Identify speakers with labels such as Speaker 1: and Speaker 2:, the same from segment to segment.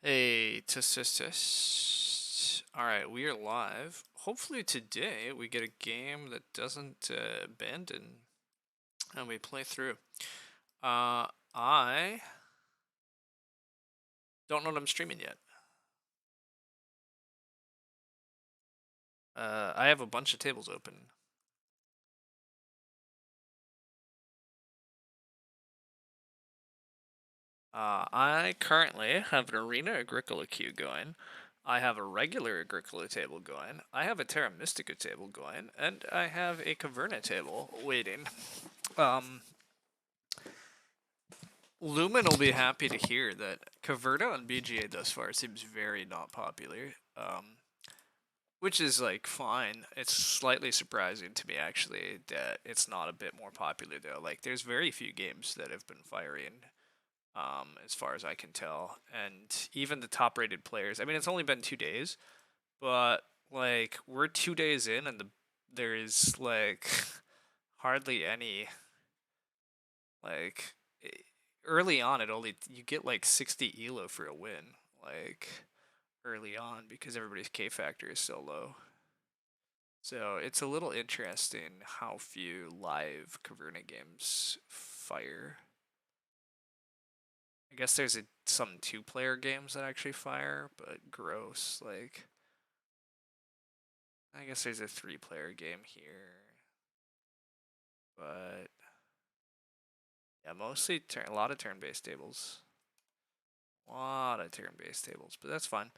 Speaker 1: Hey, test. All right, we are live. Hopefully today we get a game that doesn't abandon and we play through. I don't know what I'm streaming yet. I have a bunch of tables open. I currently have an Arena Agricola queue going. I have a regular Agricola table going. I have a Terra Mystica table going, and I have a Caverna table waiting. Lumen will be happy to hear that Caverna on BGA thus far seems very not popular, which is like fine. It's slightly surprising to me actually that it's not a bit more popular though. Like there's very few games that have been firing, as far as I can tell, and even the top-rated players. I mean, it's only been 2 days, but like we're 2 days in, and there is like hardly any like early on. It only you get like 60 elo for a win, like early on, because everybody's K factor is so low. So it's a little interesting how few live Caverna games fire. I guess there's some 2-player games that actually fire, but gross. Like, I guess there's a 3-player game here, but yeah, mostly a lot of turn-based tables. A lot of turn-based tables, but that's fine.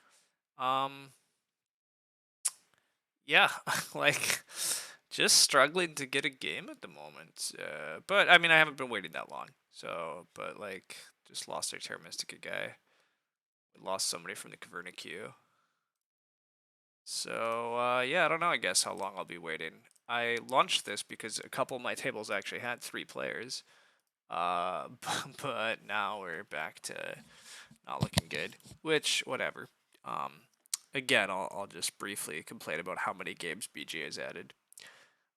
Speaker 1: Yeah, like just struggling to get a game at the moment. But I mean, I haven't been waiting that long. So, but like, just lost our Terra Mystica guy. We lost somebody from the Caverna queue. So, yeah, I don't know, I guess, how long I'll be waiting. I launched this because a couple of my tables actually had 3 players. But now we're back to not looking good, which, whatever. Again, I'll just briefly complain about how many games BGA has added.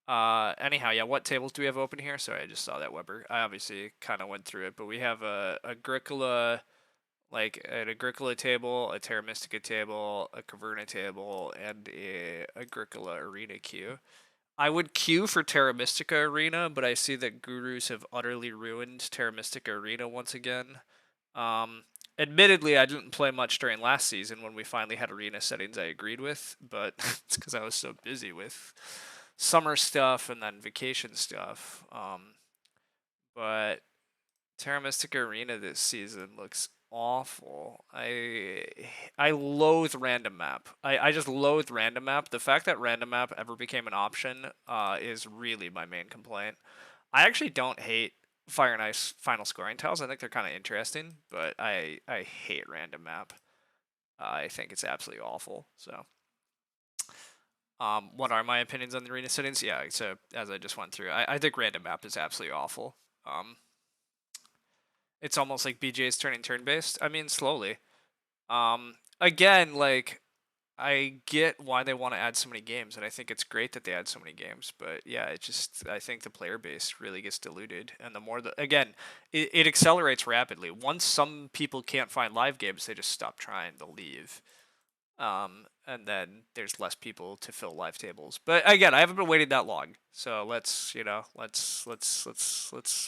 Speaker 1: Anyhow, yeah, what tables do we have open here? Sorry, I just saw that, Weber. I obviously kind of went through it, but we have a Agricola, like an Agricola table, a Terra Mystica table, a Caverna table, and a Agricola Arena queue. I would queue for Terra Mystica Arena, but I see that Gurus have utterly ruined Terra Mystica Arena once again. Um, Admittedly, I didn't play much during last season when we finally had arena settings I agreed with, but it's because I was so busy with summer stuff and then vacation stuff. But Terra Mystica Arena this season looks awful. I loathe random map. I just loathe random map. The fact that random map ever became an option is really my main complaint. I actually don't hate Fire and Ice final scoring tiles. I think they're kind of interesting, but I hate random map. I think it's absolutely awful. So, what are my opinions on the arena settings? Yeah, so as I just went through, I think random map is absolutely awful. It's almost like BJ is turning turn based. I mean, slowly. Again, like I get why they want to add so many games, and I think it's great that they add so many games. But yeah, it just I think the player base really gets diluted, and the more again, it accelerates rapidly. Once some people can't find live games, they just stop trying. They'll leave. And then there's less people to fill live tables. But again, I haven't been waiting that long, so let's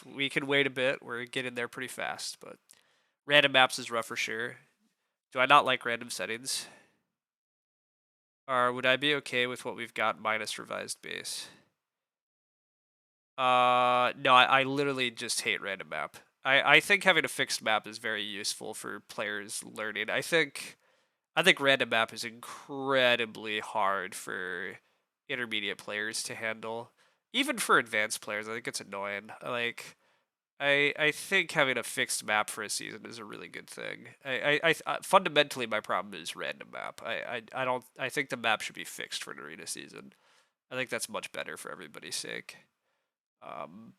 Speaker 1: we can wait a bit. We're getting there pretty fast, but random maps is rough for sure. Do I not like random settings? Or would I be okay with what we've got minus revised base? No, I literally just hate random map. I think having a fixed map is very useful for players learning. I think random map is incredibly hard for intermediate players to handle. Even for advanced players, I think it's annoying. Like I think having a fixed map for a season is a really good thing. Fundamentally my problem is random map. I don't I think the map should be fixed for an arena season. I think that's much better for everybody's sake. Um,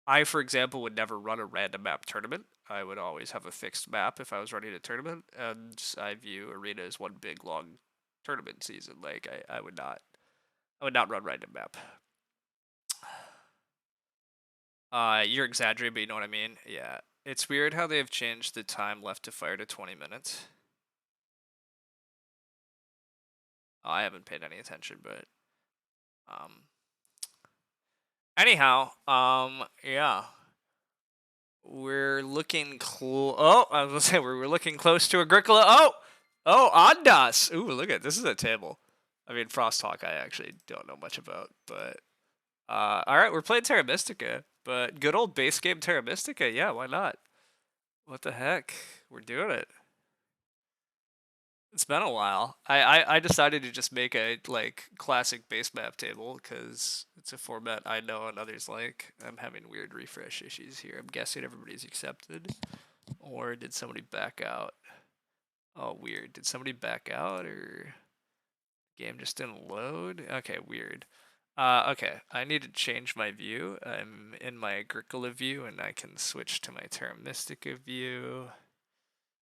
Speaker 1: I, for example, would never run a random map tournament. I would always have a fixed map if I was running a tournament, and I view arena as one big long tournament season. Like I would not run random map. You're exaggerating, but you know what I mean. Yeah. It's weird how they've changed the time left to fire to 20 minutes. Oh, I haven't paid any attention, but anyhow, yeah. We're looking oh, I was gonna say we're looking close to Agricola. Oh, Ondas. Ooh, look at this is a table. I mean, Frosthawk I actually don't know much about, but all right, we're playing Terra Mystica, but good old base game Terra Mystica. Yeah, why not? What the heck? We're doing it. It's been a while. I decided to just make a like classic base map table because it's a format I know and others like. I'm having weird refresh issues here. I'm guessing everybody's accepted, or did somebody back out? Oh, weird. Did somebody back out or game just didn't load? Okay, weird. Okay, I need to change my view. I'm in my Agricola view and I can switch to my Terra Mystica view.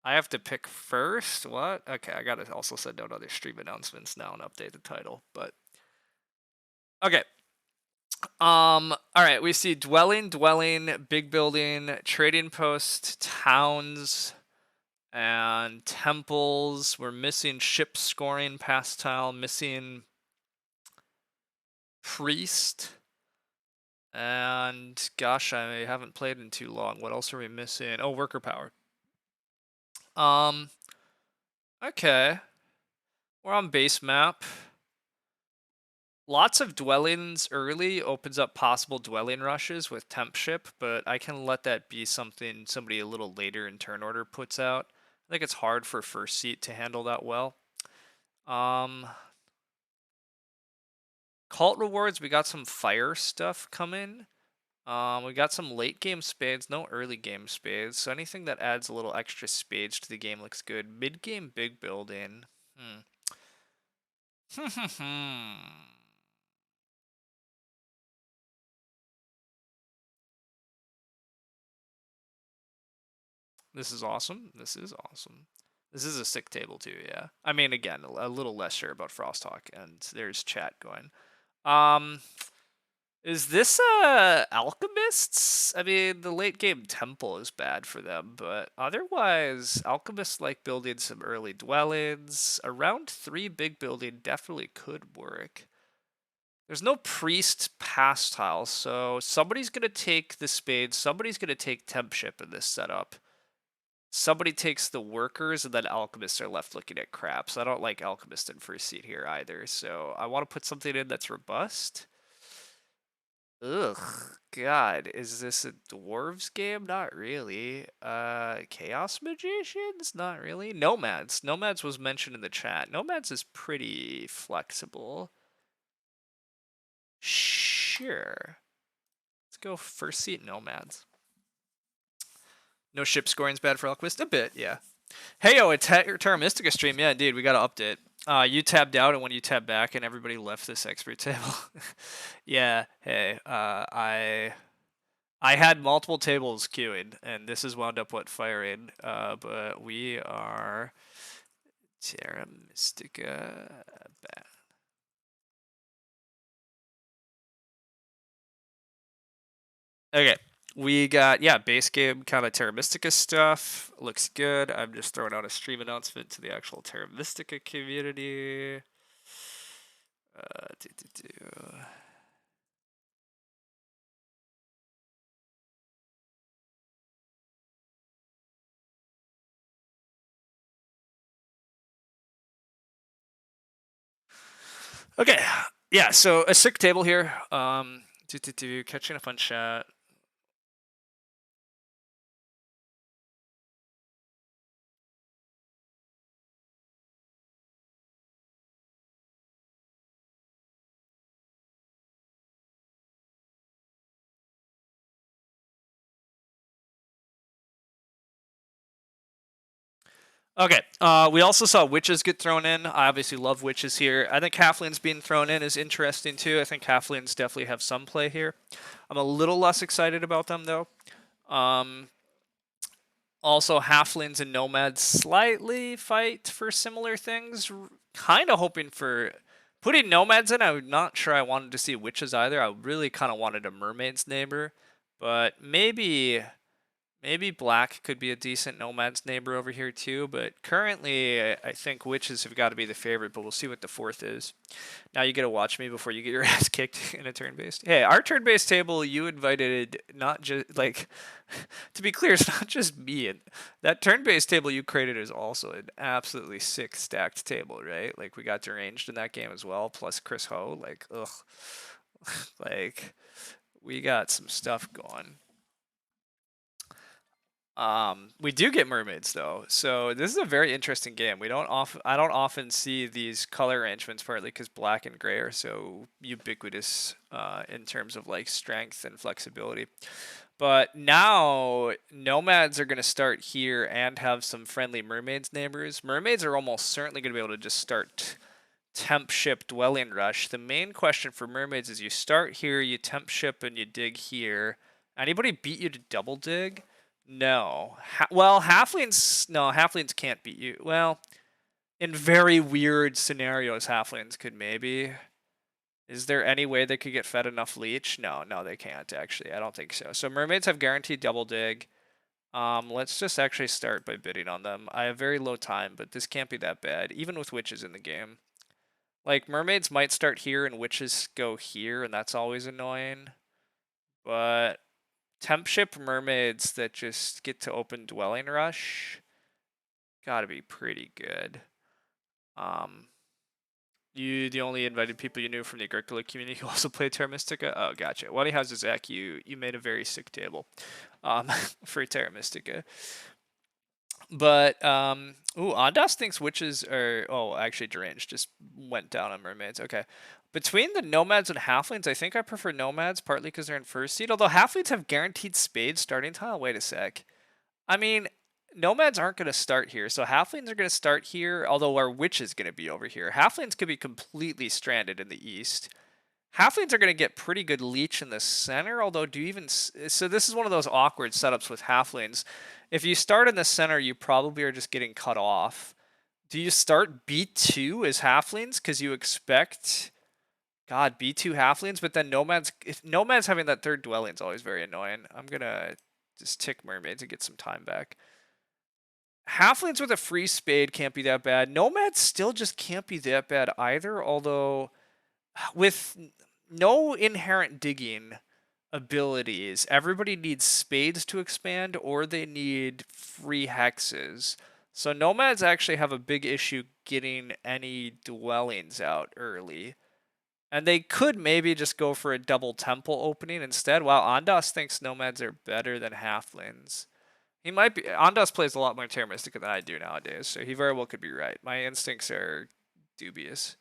Speaker 1: I have to pick first? What? Okay, I gotta also send out other stream announcements now and update the title, but okay. Alright, we see dwelling, big building, trading post, towns, and temples. We're missing ship scoring pastile, missing priest. And gosh, I haven't played in too long. What else are we missing? Oh, worker power. Okay. We're on base map. Lots of dwellings early opens up possible dwelling rushes with temp ship, but I can let that be something somebody a little later in turn order puts out. I think it's hard for first seat to handle that well. Cult rewards, we got some fire stuff coming. We got some late game spades, no early game spades. So anything that adds a little extra spades to the game looks good. Mid game big building. This is awesome. This is awesome. This is a sick table too, yeah. I mean, again, a little less sure about Frosthawk, and there's chat going. Is this Alchemists? I mean, the late game temple is bad for them, but otherwise, Alchemists like building some early dwellings. Around 3 big building definitely could work. There's no priest pastile, so somebody's gonna take the spade, somebody's gonna take temp ship in this setup. Somebody takes the workers, and then alchemists are left looking at crap. So I don't like alchemist in first seat here either. So I want to put something in that's robust. Ugh, God, is this a dwarves game? Not really. Chaos magicians? Not really. Nomads. Nomads was mentioned in the chat. Nomads is pretty flexible. Sure. Let's go first seat nomads. No ship scoring's bad for Alchemist? A bit, yeah. Hey, yo, a Terra Mystica stream. Yeah, indeed, we got to update. You tabbed out, and when you tabbed back, and everybody left this expert table. Yeah, hey, I had multiple tables queuing, and this has wound up what firing. But we are Terra Mystica back. Okay. We got, yeah, base game kind of Terra Mystica stuff. Looks good. I'm just throwing out a stream announcement to the actual Terra Mystica community. Okay. Yeah, so a sick table here. Catching up on chat. Okay, we also saw witches get thrown in. I obviously love witches here. I think halflings being thrown in is interesting too. I think halflings definitely have some play here. I'm a little less excited about them though. Also, halflings and nomads slightly fight for similar things. Kind of hoping for putting nomads in. I'm not sure I wanted to see witches either. I really kind of wanted a mermaid's neighbor, but maybe Maybe black could be a decent nomad's neighbor over here too, but currently I think witches have got to be the favorite, but we'll see what the fourth is. Now you get to watch me before you get your ass kicked in a turn-based. Hey, our turn-based table, you invited not just, like, to be clear, it's not just me. And that turn-based table you created is also an absolutely sick stacked table, right? Like, we got deranged in that game as well, plus Chris Ho. Like, ugh. Like, we got some stuff going. We do get mermaids though, so this is a very interesting game. I don't often see these color arrangements, partly because black and gray are so ubiquitous in terms of like strength and flexibility. But now nomads are going to start here and have some friendly mermaids neighbors. Mermaids are almost certainly going to be able to just start temp ship dwelling rush. The main question for mermaids is you start here, you temp ship, and you dig here. Anybody beat you to double dig? No. Well, halflings. No, halflings can't beat you. Well, in very weird scenarios, halflings could maybe. Is there any way they could get fed enough leech? No, no, they can't actually. I don't think so. So mermaids have guaranteed double dig. Let's just actually start by bidding on them. I have very low time, but this can't be that bad, even with witches in the game. Like, mermaids might start here and witches go here, and that's always annoying. But temp ship mermaids that just get to open dwelling rush gotta be pretty good. You the only invited people you knew from the Agricola community who also play Terra Mystica? Oh, gotcha. Well, anyhow, Zach, you made a very sick table for Terra Mystica. But ooh, Ondas thinks witches are actually deranged just went down on mermaids. Okay. Between the nomads and halflings, I think I prefer nomads, partly because they're in first seed. Although halflings have guaranteed spades starting tile. Wait a sec. I mean, nomads aren't going to start here, so halflings are going to start here. Although our witch is going to be over here. Halflings could be completely stranded in the east. Halflings are going to get pretty good leech in the center, although so this is one of those awkward setups with halflings. If you start in the center, you probably are just getting cut off. Do you start B2 as halflings because you expect God B2 halflings, but then nomads having that third dwelling is always very annoying. I'm going to just tick mermaids and get some time back. Halflings with a free spade can't be that bad. Nomads still just can't be that bad either, although with no inherent digging abilities, everybody needs spades to expand or they need free hexes. So nomads actually have a big issue getting any dwellings out early. And they could maybe just go for a double temple opening instead. While Ondas thinks nomads are better than halflings. He might be. Ondas plays a lot more Terra Mystica than I do nowadays, so he very well could be right. My instincts are dubious.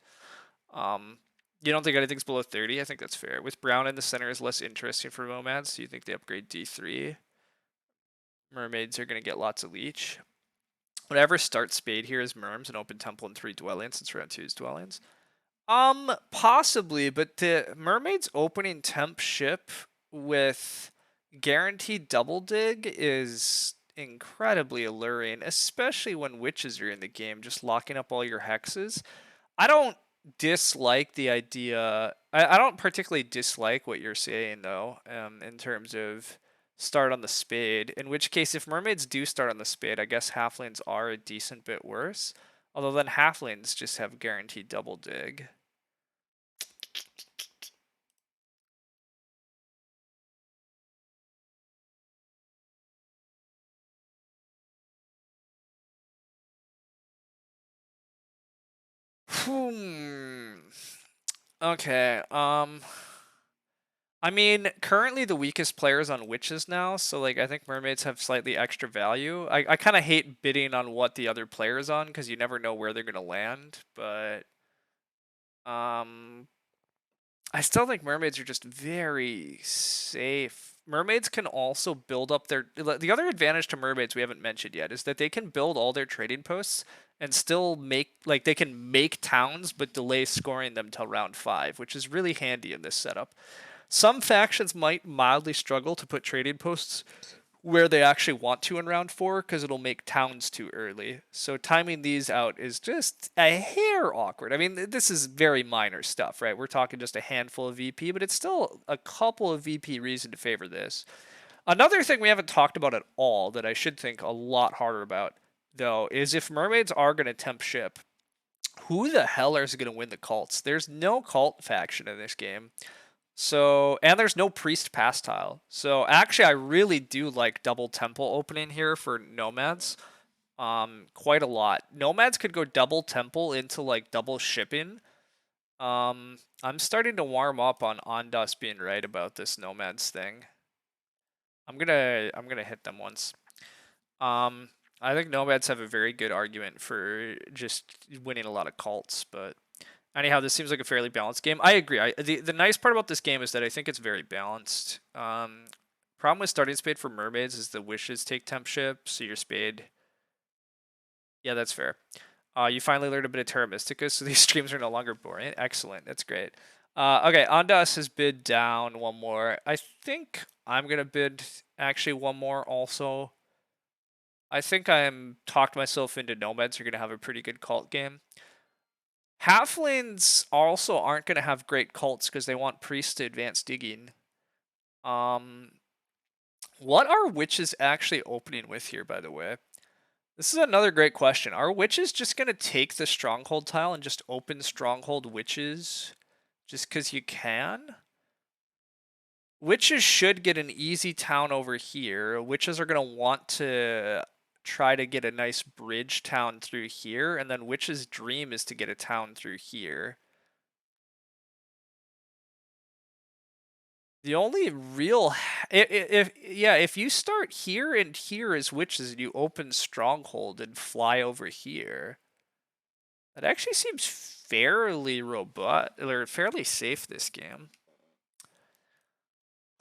Speaker 1: You don't think anything's below 30? I think that's fair. With Brown in the center is less interesting for nomads, so you think they upgrade D3? Mermaids are going to get lots of leech. Whatever starts spade here is merms and open temple and 3 dwellings since round 2 is dwellings. Possibly, but the mermaids opening temp ship with guaranteed double dig is incredibly alluring, especially when witches are in the game, just locking up all your hexes. I don't dislike the idea. I don't particularly dislike what you're saying though, in terms of start on the spade. In which case, if mermaids do start on the spade, I guess halflings are a decent bit worse. Although then halflings just have guaranteed double dig. Okay. I mean, currently the weakest players on witches now, so like I think mermaids have slightly extra value. I kind of hate bidding on what the other player's on because you never know where they're gonna land, but um I still think mermaids are just very safe. Mermaids can also build up the other advantage to mermaids we haven't mentioned yet is that they can build all their trading posts and still they can make towns but delay scoring them till round 5, which is really handy in this setup. Some factions might mildly struggle to put trading posts where they actually want to in round 4 because it'll make towns too early. So timing these out is just a hair awkward. I mean, this is very minor stuff, right? We're talking just a handful of VP, but it's still a couple of VP reason to favor this. Another thing we haven't talked about at all that I should think a lot harder about, though, is if mermaids are going to temp ship, who the hell is going to win the cults? There's no cult faction in this game. So, and there's no priest pass tile. So actually I really do like double temple opening here for nomads. Quite a lot. Nomads could go double temple into like double shipping. I'm starting to warm up on Ondas being right about this nomads thing. I'm gonna hit them once. I think nomads have a very good argument for just winning a lot of cults, but anyhow, this seems like a fairly balanced game. I agree. The nice part about this game is that I think it's very balanced. Problem with starting spade for mermaids is the wishes take temp ship, so your spade. Yeah, that's fair. You finally learned a bit of Terra Mystica, so these streams are no longer boring. Excellent. That's great. Okay, Ondas has bid down one more. I think I'm gonna bid actually one more also. I think I'm talked myself into nomads are gonna have a pretty good cult game. Halflings also aren't gonna have great cults because they want priests to advance digging. What are witches actually opening with here, by the way? This is another great question. Are witches just going to take the stronghold tile and just open stronghold witches just because you can? Witches should get an easy town over here. Witches are going to want to try to get a nice bridge town through here, and then Witch's dream is to get a town through here. The only real if you start here and here as witches and you open stronghold and fly over here, that actually seems fairly robust or fairly safe this game.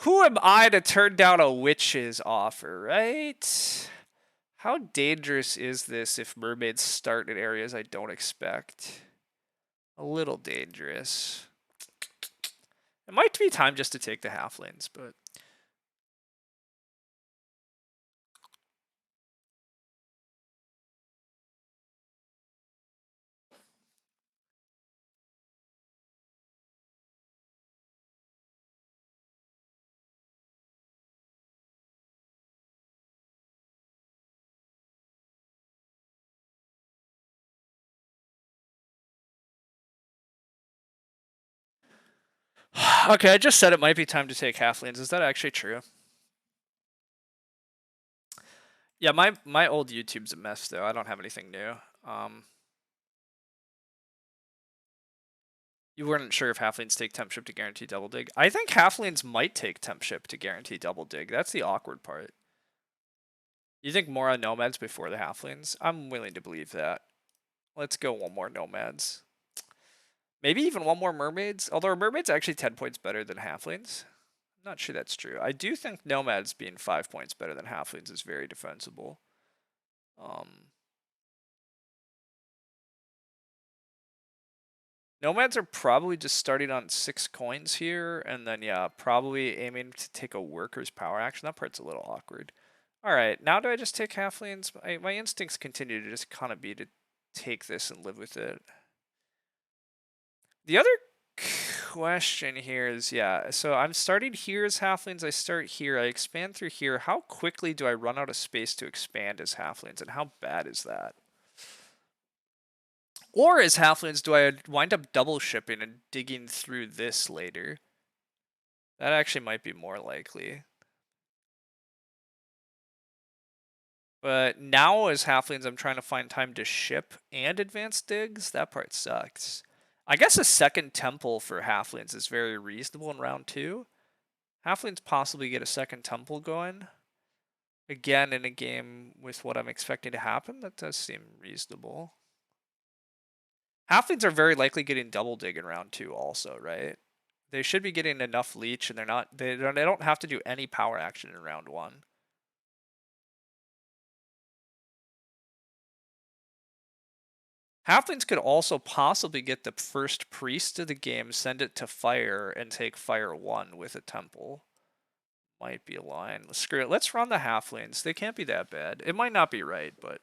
Speaker 1: Who am I to turn down a witch's offer, right? How dangerous is this if mermaids start in areas I don't expect? A little dangerous. It might be time just to take the halflings, but okay, I just said it might be time to take halflings. Is that actually true? Yeah, my old YouTube's a mess though. I don't have anything new. You weren't sure if halflings take temp ship to guarantee double dig. I think halflings might take temp ship to guarantee double dig. That's the awkward part. You think more on nomads before the halflings? I'm willing to believe that. Let's go one more nomads. Maybe even one more mermaids. Although mermaids actually 10 points better than halflings. I'm not sure that's true. I do think nomads being 5 points better than halflings is very defensible. Nomads are probably just starting on 6 coins here, and then yeah, probably aiming to take a worker's power action. That part's a little awkward. Alright, now do I just take halflings? My instincts continue to just kind of be to take this and live with it. The other question here is, yeah, so I'm starting here as halflings, I start here, I expand through here. How quickly do I run out of space to expand as halflings, and how bad is that? Or as halflings, do I wind up double shipping and digging through this later? That actually might be more likely. But now as halflings, I'm trying to find time to ship and advance digs. That part sucks. I guess a second temple for halflings is very reasonable in round 2. Halflings possibly get a second temple going. Again, in a game with what I'm expecting to happen, that does seem reasonable. Halflings are very likely getting double dig in round 2 also, right? They should be getting enough leech, and they don't have to do any power action in round 1. Halflings could also possibly get the first priest of the game, send it to fire, and take fire 1 with a temple. Might be a line. Screw it. Let's run the halflings. They can't be that bad. It might not be right, but...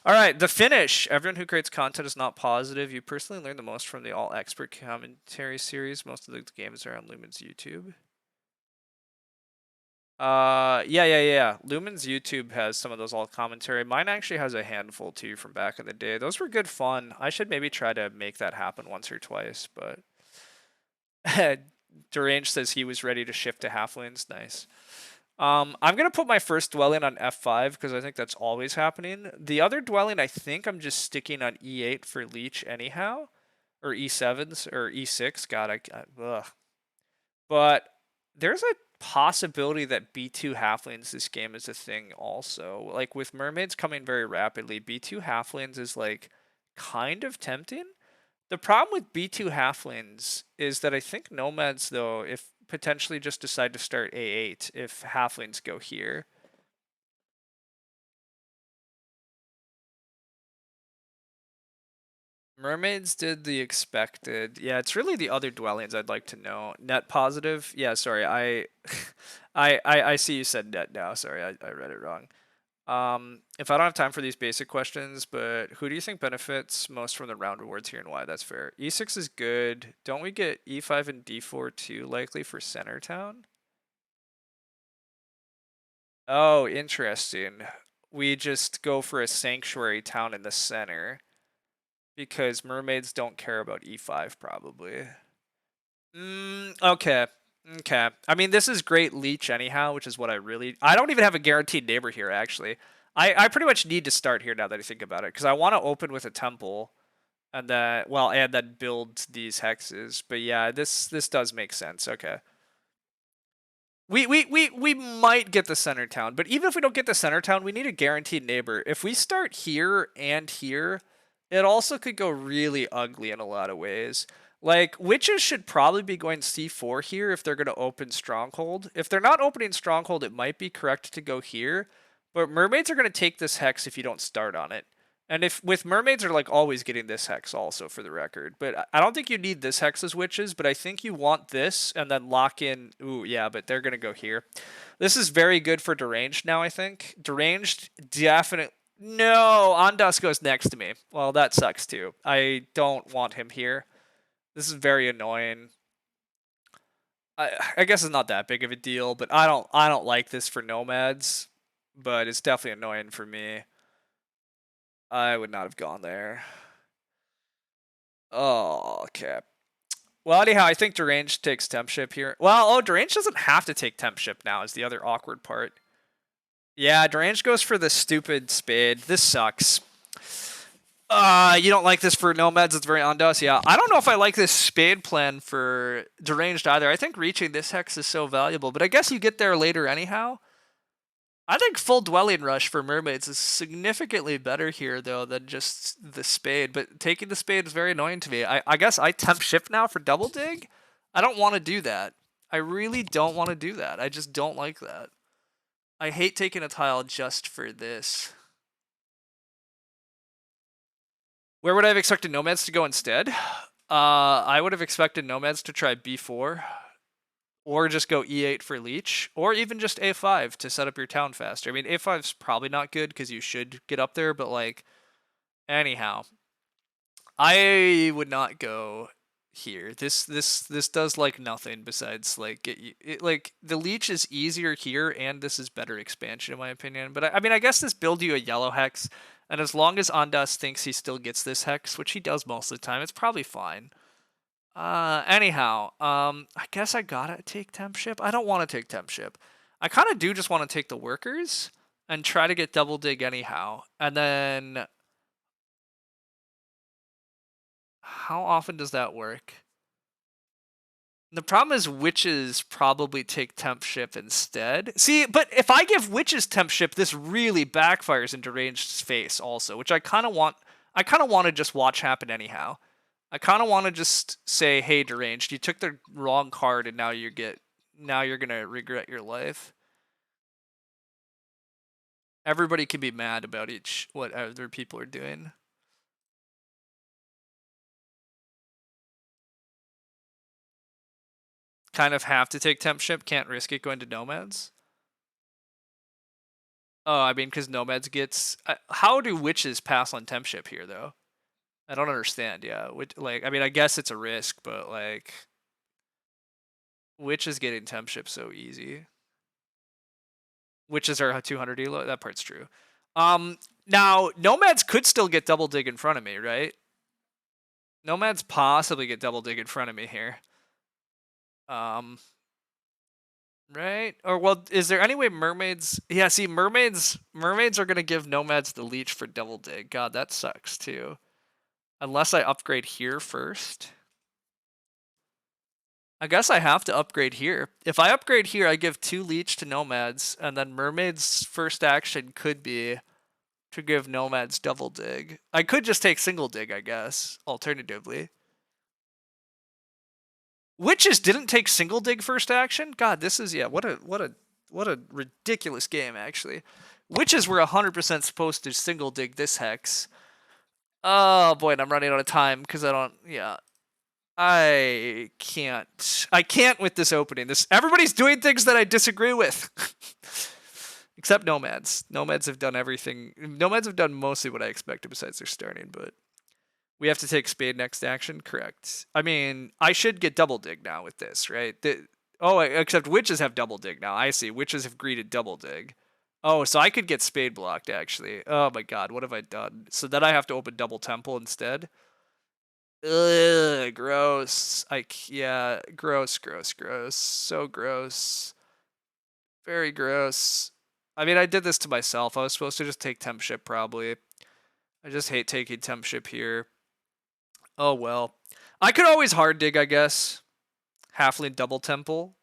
Speaker 1: Alright, the finish. Everyone who creates content is not positive. You personally learn the most from the All Expert Commentary series. Most of the games are on Lumen's YouTube. Yeah. Lumen's YouTube has some of those alt commentary. Mine actually has a handful too from back in the day. Those were good fun. I should maybe try to make that happen once or twice, but Deranged says he was ready to shift to halflings. Nice. I'm gonna put my first dwelling on F5 because I think that's always happening. The other dwelling, I think I'm just sticking on E8 for Leech anyhow, or E7s or E6. God, ugh. But there's a possibility that B2 halflings this game is a thing also. Like with mermaids coming very rapidly, B2 halflings is like kind of tempting. The problem with B2 halflings is that I think nomads though, if potentially just decide to start A8 if halflings go here. Mermaids did the expected. Yeah, it's really the other dwellings I'd like to know. Net positive? Yeah, sorry. I see you said net now. Sorry, I read it wrong. If I don't have time for these basic questions, but who do you think benefits most from the round rewards here and why? That's fair. E6 is good. Don't we get E5 and D4 too likely for center town? Oh, interesting. We just go for a sanctuary town in the center because mermaids don't care about E5 probably. Okay. Okay. I mean, this is great leech anyhow, which is what I don't even have a guaranteed neighbor here, actually. I pretty much need to start here now that I think about it, because I want to open with a temple and then, well, and then build these hexes. But yeah, this does make sense. Okay. We might get the center town, but even if we don't get the center town, we need a guaranteed neighbor. If we start here and here, it also could go really ugly in a lot of ways. Like, witches should probably be going C4 here if they're going to open Stronghold. If they're not opening Stronghold, it might be correct to go here. But mermaids are going to take this hex if you don't start on it. And if with mermaids are like always getting this hex also for the record. But I don't think you need this hex as witches, but I think you want this and then lock in. Ooh, yeah, but they're gonna go here. This is very good for deranged now, I think. Deranged definitely. No, Ondas goes next to me. Well, that sucks too. I don't want him here. This is very annoying. I guess it's not that big of a deal, but I don't like this for nomads. But it's definitely annoying for me. I would not have gone there. Oh, okay. Well, anyhow, I think Deranged takes Tempship here. Well, oh, Deranged doesn't have to take Tempship now is the other awkward part. Yeah, Deranged goes for the stupid spade. This sucks. You don't like this for Nomads, it's very Ondas. Yeah, I don't know if I like this spade plan for Deranged either. I think reaching this hex is so valuable, but I guess you get there later anyhow. I think full dwelling rush for mermaids is significantly better here though than just the spade. But taking the spade is very annoying to me. I guess I temp shift now for double dig. I don't want to do that. I really don't want to do that. I just don't like that. I hate taking a tile just for this. Where would I have expected nomads to go instead? I would have expected nomads to try B4 or just go E8 for leech, or even just A5 to set up your town faster. I mean, A5's probably not good because you should get up there, but like, anyhow, I would not go here. This does like nothing besides like get you. Like the leech is easier here, and this is better expansion in my opinion. But I mean, I guess this build you a yellow hex, and as long as Ondas thinks he still gets this hex, which he does most of the time, it's probably fine. Anyhow, I guess I gotta take Tempship. I don't want to take Tempship. I kind of do just want to take the workers and try to get double dig anyhow. And then, how often does that work? The problem is witches probably take Tempship instead. See, but if I give witches Tempship, this really backfires in Deranged's face also, which I kind of want. I kind of want to just watch happen anyhow. I kind of want to just say, "Hey, Deranged, you took the wrong card, and now you're gonna regret your life." Everybody can be mad about what other people are doing. Kind of have to take Tempship, can't risk it going to Nomads. Oh, I mean, because Nomads gets. How do witches pass on Tempship here, though? I don't understand. Yeah, like, I mean, I guess it's a risk, but like, witches getting Tempship so easy. Witches are 200 elo. That part's true. Now nomads could still get double dig in front of me, right? Nomads possibly get double dig in front of me here. Right? Or well, is there any way mermaids? Yeah, see, mermaids are gonna give nomads the leech for double dig. God, that sucks too. Unless I upgrade here first. I guess I have to upgrade here. If I upgrade here, I give 2 leech to nomads, and then mermaids' first action could be to give nomads double dig. I could just take single dig, I guess, alternatively. Witches didn't take single dig first action? God, this is, yeah, what a ridiculous game, actually. Witches were 100% supposed to single dig this hex. Oh boy, and I'm running out of time because I don't, yeah. I can't with this opening. Everybody's doing things that I disagree with. Except nomads. Nomads have done everything. Nomads have done mostly what I expected besides their starting, but we have to take spade next action? Correct. I mean, I should get double dig now with this, right? Except witches have double dig now. I see. Witches have greeted double dig. Oh, so I could get spade blocked, actually. Oh my god, what have I done? So then I have to open double temple instead? Ugh, gross. Yeah, gross. So gross. Very gross. I mean, I did this to myself. I was supposed to just take temp ship, probably. I just hate taking temp ship here. Oh, well. I could always hard dig, I guess. Halfling double temple.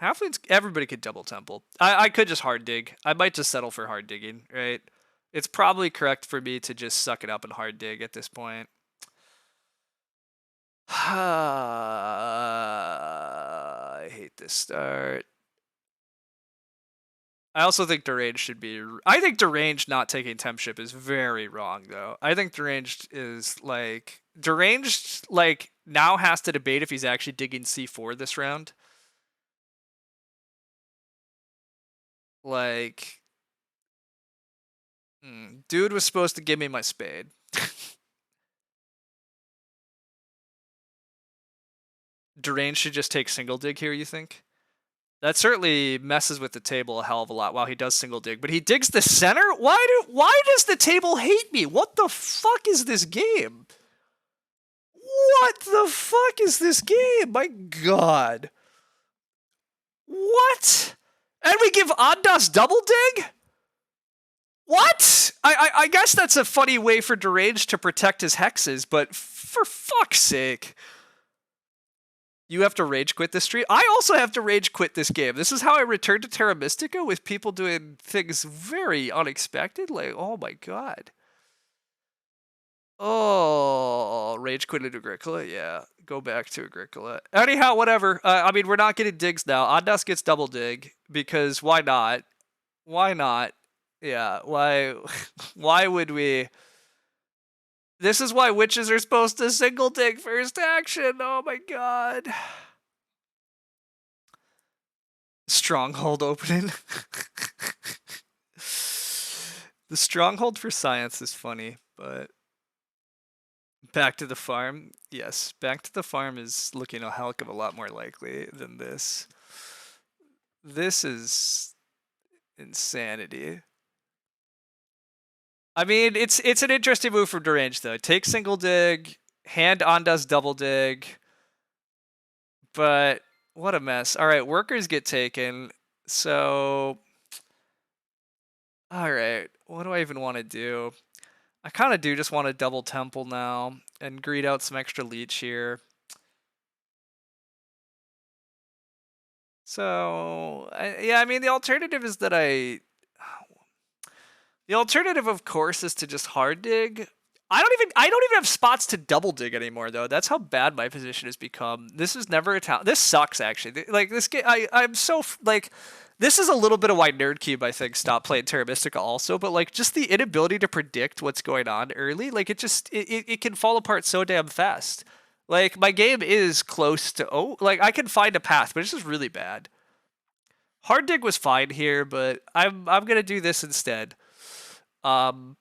Speaker 1: Halflings, everybody could double temple. I could just hard dig. I might just settle for hard digging, right? It's probably correct for me to just suck it up and hard dig at this point. I hate this start. I also think deranged should be. I think deranged not taking temp ship is very wrong, though. I think deranged is like deranged. Like now has to debate if he's actually digging C4 this round. Like, dude was supposed to give me my spade. Deranged should just take single dig here. You think? That certainly messes with the table a hell of a lot while he does single dig. But he digs the center? Why does the table hate me? What the fuck is this game? What the fuck is this game? My god. What? And we give Ondas double dig? What? I guess that's a funny way for Deranged to protect his hexes, but for fuck's sake. You have to rage quit this stream. I also have to rage quit this game. This is how I returned to Terra Mystica with people doing things very unexpected. Like, oh my god. Oh, rage quit into Agricola? Yeah, go back to Agricola. Anyhow, whatever. I mean, we're not getting digs now. Ondas gets double dig, because why not? Why not? Yeah, why why would we? This is why witches are supposed to single dig first action. Oh my god. Stronghold opening. The stronghold for science is funny, but back to the farm. Yes, back to the farm is looking a heck of a lot more likely than this. This is insanity. I mean, it's an interesting move from Deranged, though. Take single dig, hand on does double dig, but what a mess. All right, workers get taken, so... All right, what do I even want to do? I kind of do just want to double temple now and greed out some extra leech here. So, yeah, I mean, the alternative is that the alternative, of course, is to just hard dig. I don't even have spots to double dig anymore, though. That's how bad my position has become. This is never a town. This sucks, actually. Like, this game, I'm so, like, this is a little bit of why NerdCube, I think, stopped playing Terra Mystica also, but, like, just the inability to predict what's going on early, like, it can fall apart so damn fast. Like, my game is close to, like, I can find a path, but it's just really bad. Hard dig was fine here, but I'm gonna do this instead. What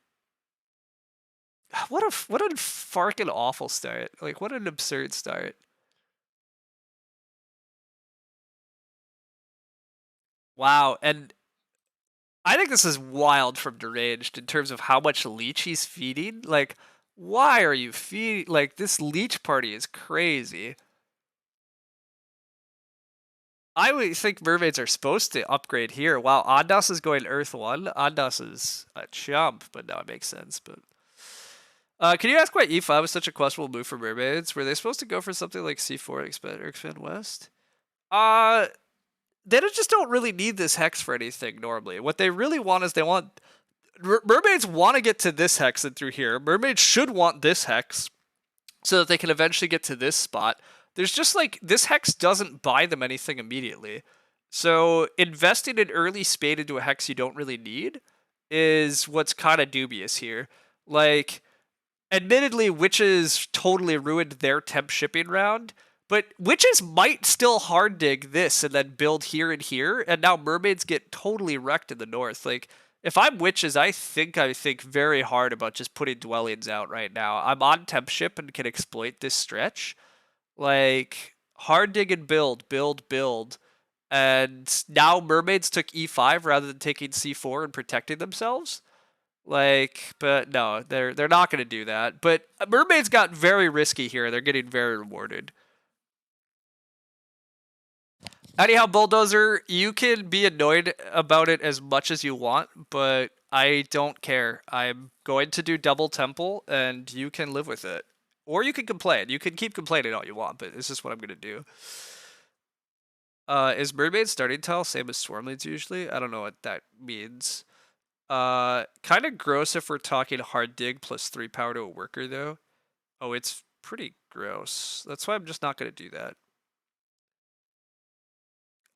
Speaker 1: a fucking awful start. Like, what an absurd start. Wow, and I think this is wild from Deranged in terms of how much leech he's feeding. Like, why are you feeding? Like, this leech party is crazy. I would think mermaids are supposed to upgrade here. Wow, Ondas is going Earth 1. Ondas is a chump, but now it makes sense. But can you ask why E5 was such a questionable move for mermaids? Were they supposed to go for something like C4 expand west? They just don't really need this hex for anything normally. What they really want is mermaids want to get to this hex and through here. Mermaids should want this hex so that they can eventually get to this spot. There's just like this hex doesn't buy them anything immediately. So investing an early spade into a hex you don't really need is what's kind of dubious here. Like, admittedly, witches totally ruined their temp shipping round, but witches might still hard dig this and then build here and here, and now mermaids get totally wrecked in the north. Like, if I'm witches, I think very hard about just putting dwellings out right now. I'm on temp ship and can exploit this stretch. Like, hard dig and build, build, build. And now mermaids took E5 rather than taking C4 and protecting themselves. Like, but no, they're not going to do that. But mermaids got very risky here. They're getting very rewarded. Anyhow, Bulldozer, you can be annoyed about it as much as you want, but I don't care. I'm going to do double temple, and you can live with it. Or you can complain. You can keep complaining all you want, but this is what I'm going to do. Is mermaid starting tile same as swarm leads usually? I don't know what that means. Kind of gross if we're talking hard dig plus 3 power to a worker, though. Oh, it's pretty gross. That's why I'm just not going to do that.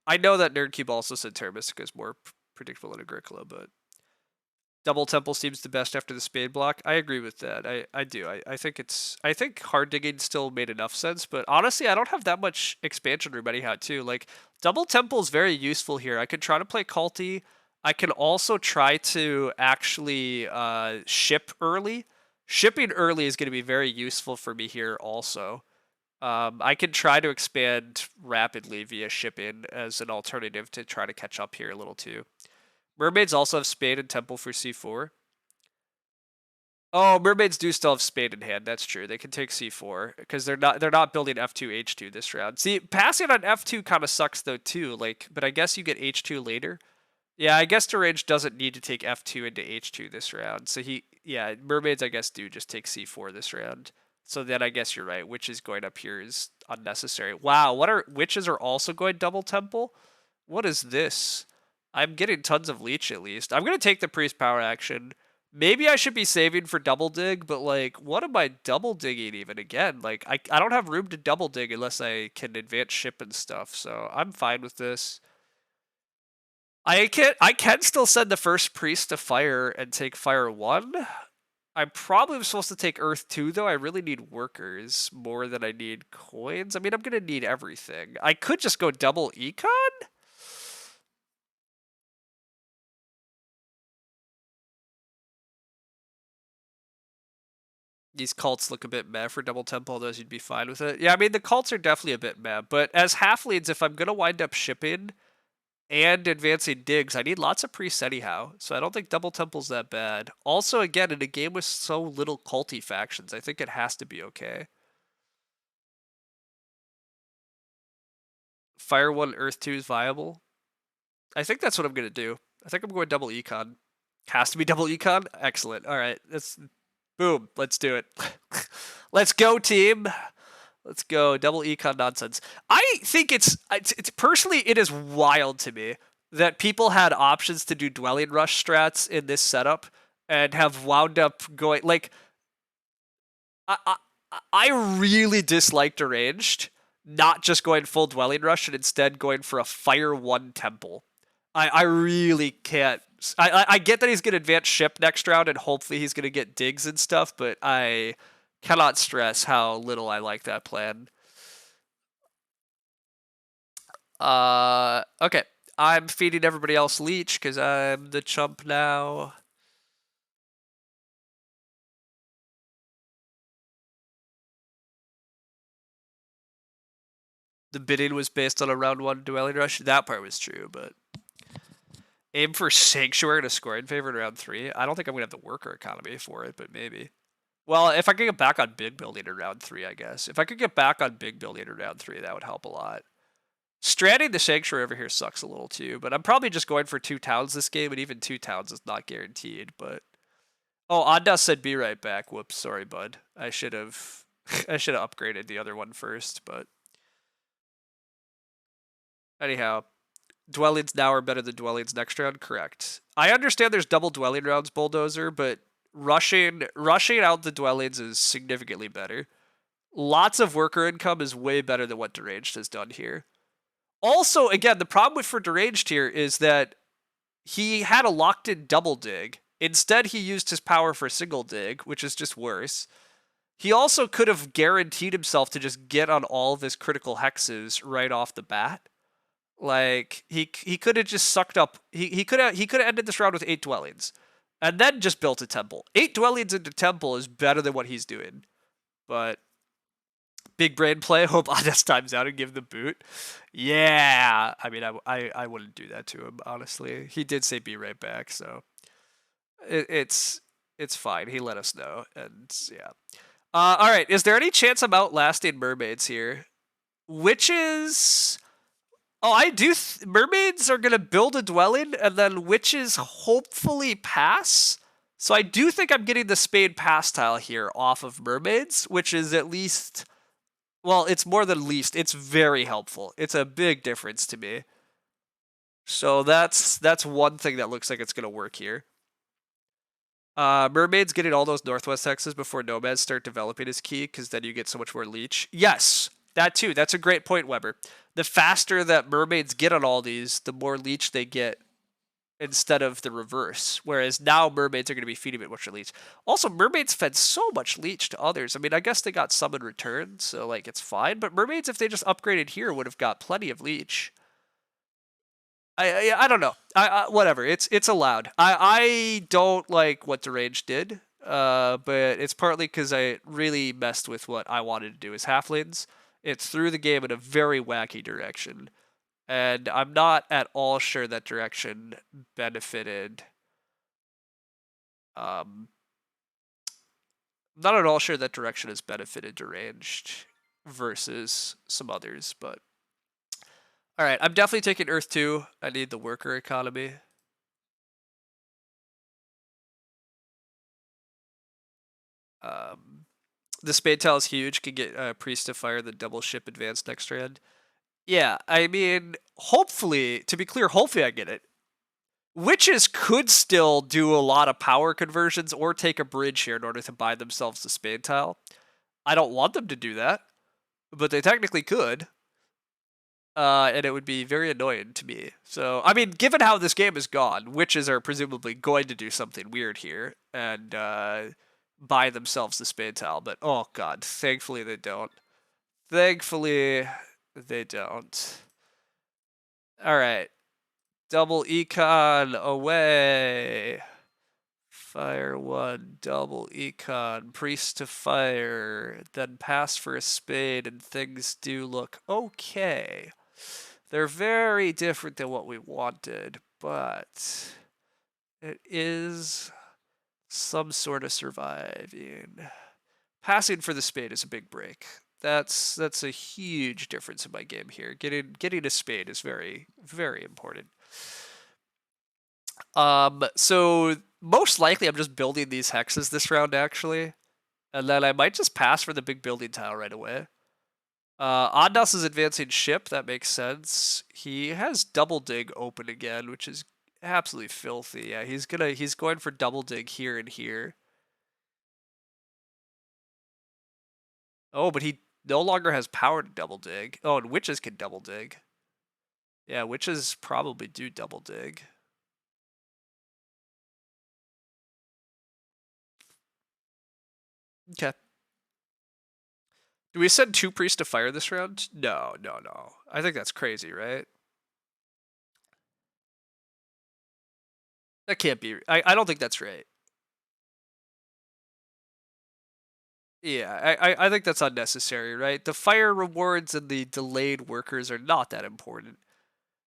Speaker 1: I know that Nerdcube also said Terra Mystica is more predictable in Agricola, but double temple seems the best after the spade block. I agree with that. I do. I think hard digging still made enough sense, but honestly, I don't have that much expansion room anyhow too. Like double temple is very useful here. I could try to play culty. I can also try to actually ship early. Shipping early is going to be very useful for me here also. I can try to expand rapidly via shipping as an alternative to try to catch up here a little too. Mermaids also have spade and temple for C4. Oh, mermaids do still have spade in hand. That's true. They can take C4 because they're not building F2 H2 this round. See, passing on F2 kind of sucks though too. Like, but I guess you get H2 later. Yeah, I guess Deranged doesn't need to take F2 into H2 this round. So mermaids I guess do just take C4 this round. So then I guess you're right. Witches going up here is unnecessary. Wow, witches are also going double temple? What is this? I'm getting tons of leech at least. I'm going to take the priest power action. Maybe I should be saving for double dig, but like, what am I double digging even again? Like, I don't have room to double dig unless I can advance ship and stuff, so I'm fine with this. I can still send the first priest to fire and take fire 1. I probably am supposed to take Earth 2, though. I really need workers more than I need coins. I mean, I'm going to need everything. I could just go double econ? These cults look a bit meh for double temple, those you'd be fine with it. Yeah, I mean, the cults are definitely a bit meh, but as half leads, if I'm going to wind up shipping and advancing digs, I need lots of priests anyhow, so I don't think double temple's that bad. Also, again, in a game with so little culty factions, I think it has to be okay. Fire 1, Earth 2 is viable. I think that's what I'm going to do. I think I'm going double econ. Has to be double econ? Excellent. All right. Boom. Let's do it. Let's go, team. Let's go. Double econ nonsense. I think it's personally, it is wild to me that people had options to do dwelling rush strats in this setup and have wound up going like I really disliked Deranged not just going full dwelling rush and instead going for a fire 1 temple. I really can't. I get that he's going to advance ship next round and hopefully he's going to get digs and stuff, but I cannot stress how little I like that plan. Okay. I'm feeding everybody else leech because I'm the chump now. The bidding was based on a round 1 dwelling rush. That part was true, but Aim for Sanctuary to score in favor in round 3. I don't think I'm going to have the worker economy for it, but maybe. Well, if I could get back on big building in round 3, I guess. If I could get back on big building in round 3, that would help a lot. Stranding the Sanctuary over here sucks a little too, but I'm probably just going for 2 towns this game, and even 2 towns is not guaranteed, but... Oh, Andas said be right back. Whoops, sorry, bud. I should have I should have upgraded the other one first, but... Anyhow, dwellings now are better than dwellings next round? Correct. I understand there's double dwelling rounds, Bulldozer, but rushing out the dwellings is significantly better. Lots of worker income is way better than what Deranged has done here. Also, again, the problem for Deranged here is that he had a locked-in double dig. Instead, he used his power for single dig, which is just worse. He also could have guaranteed himself to just get on all of his critical hexes right off the bat. Like he could have just sucked up. He could have ended this round with 8 dwellings, and then just built a temple. 8 dwellings into temple is better than what he's doing. But big brain play. Hope Honest times out and give the boot. Yeah, I mean I wouldn't do that to him honestly. He did say be right back, so it's fine. He let us know, and yeah. All right. Is there any chance I'm outlasting mermaids here? Witches. Oh, I do. Mermaids are gonna build a dwelling, and then witches hopefully pass. So I do think I'm getting the spade pass tile here off of mermaids, which is at least, well, it's more than least. It's very helpful. It's a big difference to me. So that's one thing that looks like it's gonna work here. Mermaids getting all those northwest hexes before nomads start developing is key, because then you get so much more leech. Yes, that too. That's a great point, Weber. The faster that mermaids get on all these, the more leech they get instead of the reverse. Whereas now mermaids are going to be feeding it much leech. Also, mermaids fed so much leech to others. I mean, I guess they got some in return, so like it's fine. But mermaids, if they just upgraded here, would have got plenty of leech. I don't know. Whatever. It's allowed. I don't like what Deranged did. But it's partly because I really messed with what I wanted to do as halflings. It threw the game in a very wacky direction, and I'm not at all sure that direction benefited. Not at all sure that direction has benefited Deranged versus some others, but. Alright, I'm definitely taking Earth 2. I need the worker economy. The Spade Tile is huge. Can get Priest to fire the double ship advance next round. Yeah, I mean, hopefully, to be clear, hopefully I get it. Witches could still do a lot of power conversions or take a bridge here in order to buy themselves the Spade Tile. I don't want them to do that, but they technically could. And it would be very annoying to me. So, I mean, given how this game is gone, witches are presumably going to do something weird here and buy themselves the Spade Tile. But, oh god, thankfully they don't. Thankfully they don't. Alright. Double econ away. Fire 1, double econ, priest to fire, then pass for a spade, and things do look okay. They're very different than what we wanted, but it is some sort of surviving. Passing for the spade is a big break. That's a huge difference in my game here. Getting a spade is very, very important. So most likely I'm just building these hexes this round actually, and then I might just pass for the big building tile right away. Ondas is advancing ship. That makes sense. He has double dig open again, which is absolutely filthy. Yeah, he's going for double dig here and here. Oh, but he no longer has power to double dig. Oh, and witches can double dig. Yeah, witches probably do double dig. Okay. Do we send 2 priests to fire this round? No. I think that's crazy, right? That can't be. I don't think that's right. Yeah, I think that's unnecessary, right? The fire rewards and the delayed workers are not that important.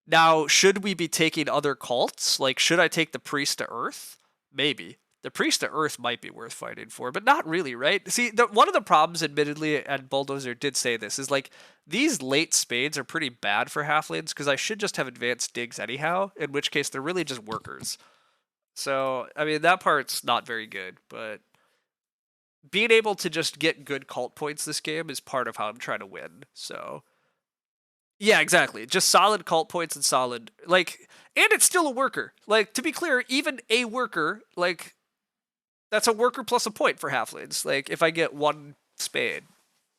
Speaker 1: Now, should we be taking other cults? Like, should I take the Priest to Earth? Maybe. The Priest to Earth might be worth fighting for, but not really, right? See, one of the problems, admittedly, and Bulldozer did say this, is like, these late spades are pretty bad for halflings because I should just have advanced digs anyhow, in which case they're really just workers. So, I mean, that part's not very good, but being able to just get good cult points this game is part of how I'm trying to win, so... Yeah, exactly. Just solid cult points and solid, like, and it's still a worker. Like, to be clear, even a worker, like, that's a worker plus a point for halflings. Like, if I get one spade,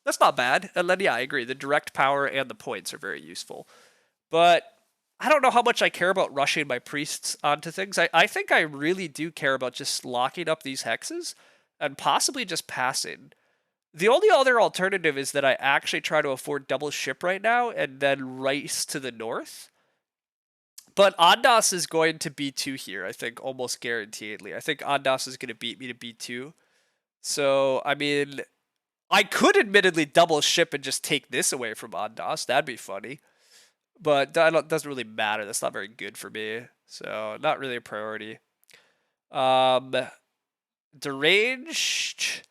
Speaker 1: that's not bad. And then, yeah, I agree. The direct power and the points are very useful. But I don't know how much I care about rushing my priests onto things. I think I really do care about just locking up these hexes and possibly just passing. The only other alternative is that I actually try to afford double ship right now and then race to the north. But Ondas is going to B2 here, I think, almost guaranteedly. I think Ondas is going to beat me to B2. So, I mean, I could admittedly double ship and just take this away from Ondas. That'd be funny. But that doesn't really matter. That's not very good for me. So, not really a priority. Deranged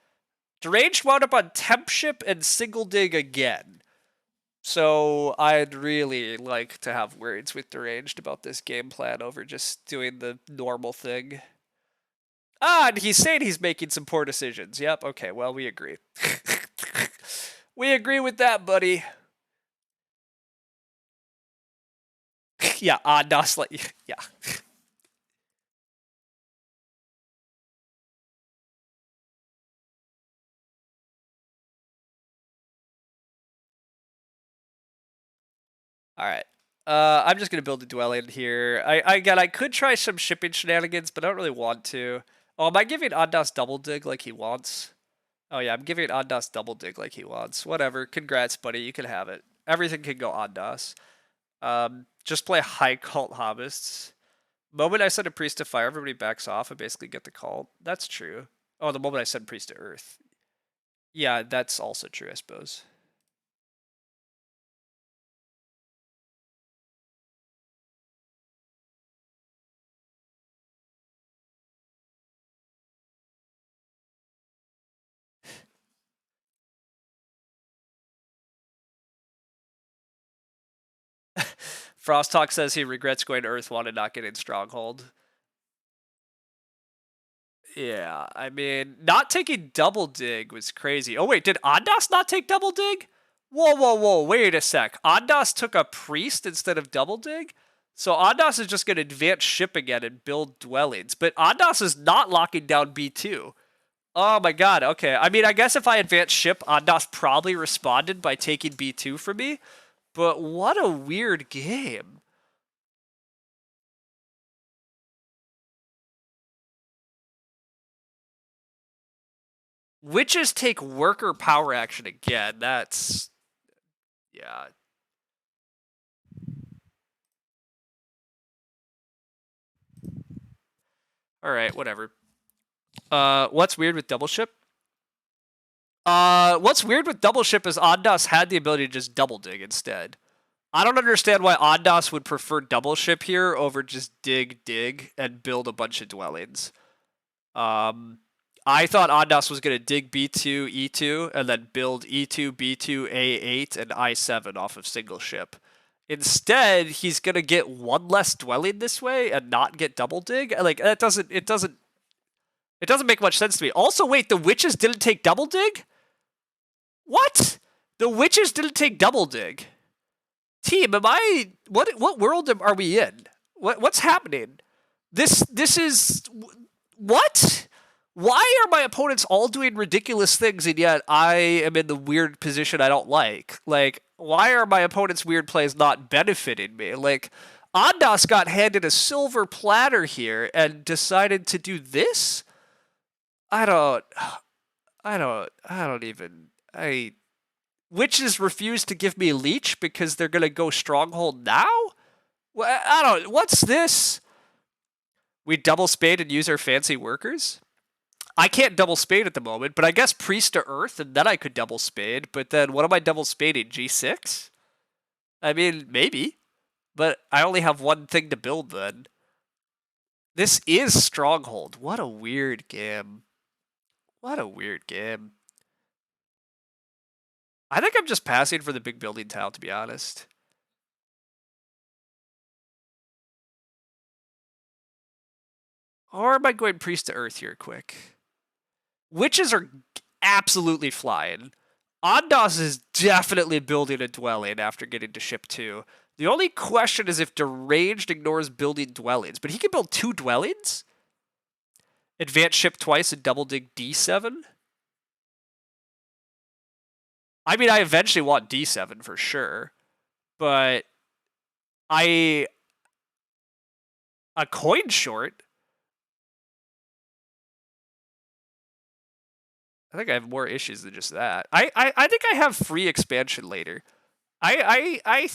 Speaker 1: wound up on temp ship and single dig again. So I'd really like to have words with Deranged about this game plan over just doing the normal thing. Ah, and he's saying he's making some poor decisions. Yep, okay, well, we agree. We agree with that, buddy. Yeah, Ondas, yeah. All right. I'm just gonna build a dwelling here. I could try some shipping shenanigans, but I don't really want to. Oh, am I giving Ondas double dig like he wants? Oh yeah, I'm giving Ondas double dig like he wants. Whatever. Congrats, buddy. You can have it. Everything can go Ondas. Just play high cult hobbyists. Moment I send a priest to fire, everybody backs off and basically get the cult. That's true. Oh, the moment I send priest to earth. Yeah, that's also true, I suppose. Frosthawk says he regrets going to Earth 1 and not getting Stronghold. Yeah, I mean, not taking Double Dig was crazy. Oh, wait, did Ondas not take Double Dig? Whoa, wait a sec. Ondas took a Priest instead of Double Dig? So Ondas is just going to advance ship again and build dwellings. But Ondas is not locking down B2. Oh my god, okay. I mean, I guess if I advance ship, Ondas probably responded by taking B2 from me. But what a weird game. Witches take worker power action again. That's... yeah. Alright, whatever. What's weird with double ship? What's weird with double ship is Ondas had the ability to just double dig instead. I don't understand why Ondas would prefer double ship here over just dig, and build a bunch of dwellings. I thought Ondas was going to dig B2, E2, and then build E2, B2, A8, and I7 off of single ship. Instead, he's going to get one less dwelling this way and not get double dig. Like, it doesn't make much sense to me. Also, wait, the witches didn't take double dig? What? The witches didn't take double dig. Team, am I... What world are we in? What's happening? This is... What? Why are my opponents all doing ridiculous things and yet I am in the weird position I don't like? Like, why are my opponents' weird plays not benefiting me? Like, Ondas got handed a silver platter here and decided to do this? Witches refuse to give me leech because they're gonna go stronghold now? What's this? We double spade and use our fancy workers? I can't double spade at the moment, but I guess priest to earth, and then I could double spade, but then what am I double spading? G6? I mean, maybe. But I only have one thing to build then. This is Stronghold. What a weird game. What a weird game. I think I'm just passing for the big building tile, to be honest. Or am I going Priest to Earth here quick? Witches are absolutely flying. Ondas is definitely building a dwelling after getting to ship 2. The only question is if Deranged ignores building dwellings, but he can build 2 dwellings? Advance ship twice and double dig D7? I mean, I eventually want D7 for sure, but a coin short? I think I have more issues than just that. I think I have free expansion later. I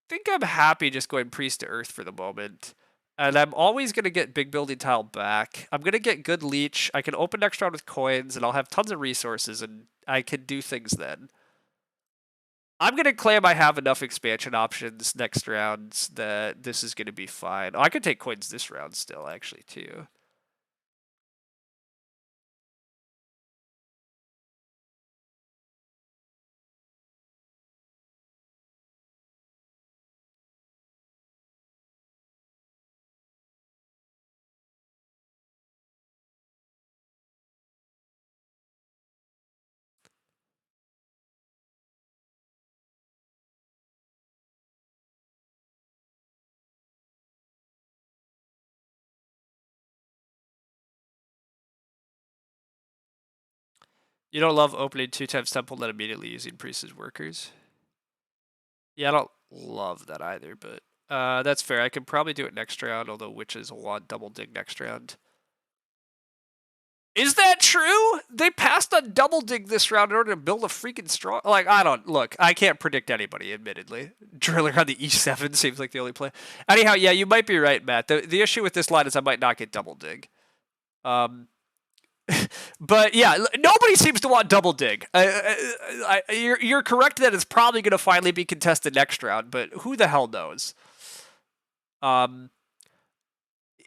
Speaker 1: think I'm happy just going Priest to Earth for the moment. And I'm always going to get big building tile back. I'm going to get good leech. I can open next round with coins, and I'll have tons of resources, and I can do things then. I'm going to claim I have enough expansion options next round that this is going to be fine. Oh, I could take coins this round still, actually, too. You don't love opening 2 times temple and then immediately using priest as workers? Yeah, I don't love that either, but that's fair. I could probably do it next round, although witches will want double dig next round. Is that true? They passed on double dig this round in order to build a freaking strong. Like, I don't look. I can't predict anybody, admittedly. Drilling on the E7 seems like the only play. Anyhow, yeah, you might be right, Matt. The issue with this line is I might not get double dig. But yeah, nobody seems to want double dig. You're correct that it's probably going to finally be contested next round, but who the hell knows?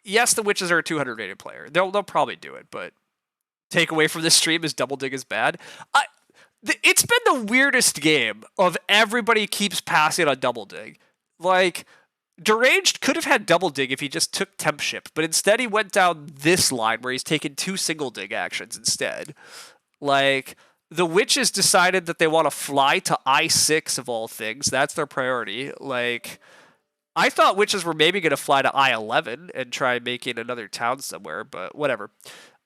Speaker 1: Yes, the witches are a 200 rated player. They'll probably do it, but takeaway from this stream is double dig is bad. It's been the weirdest game of everybody keeps passing on double dig. Like, Deranged could have had double dig if he just took temp ship, but instead he went down this line where he's taken 2 single dig actions instead. Like, the witches decided that they want to fly to I6 of all things. That's their priority. Like, I thought witches were maybe going to fly to I11 and try making another town somewhere, but whatever.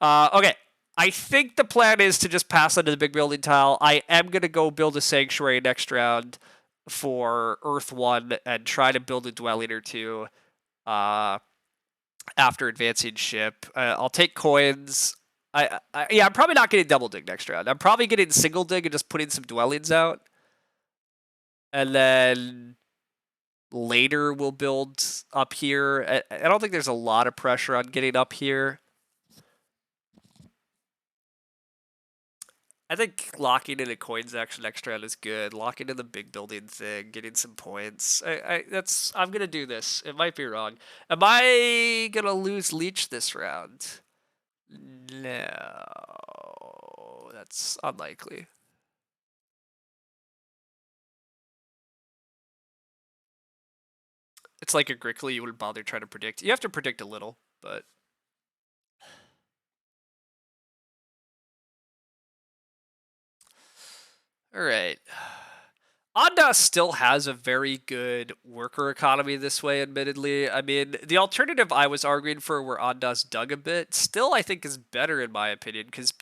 Speaker 1: Okay. I think the plan is to just pass onto the big building tile. I am going to go build a sanctuary next round for Earth 1 and try to build a dwelling or 2 after advancing ship. I'll take coins. Yeah, I'm probably not getting double dig next round. I'm probably getting single dig and just putting some dwellings out. And then later we'll build up here. I don't think there's a lot of pressure on getting up here. I think locking in a coins action next round is good. Locking in the big building thing, getting some points. I'm gonna do this. It might be wrong. Am I gonna lose leech this round? No, that's unlikely. It's like a Grickley you wouldn't bother trying to predict. You have to predict a little, but all right. Ondas still has a very good worker economy this way, admittedly. I mean, the alternative I was arguing for where Ondas dug a bit, still I think is better in my opinion, because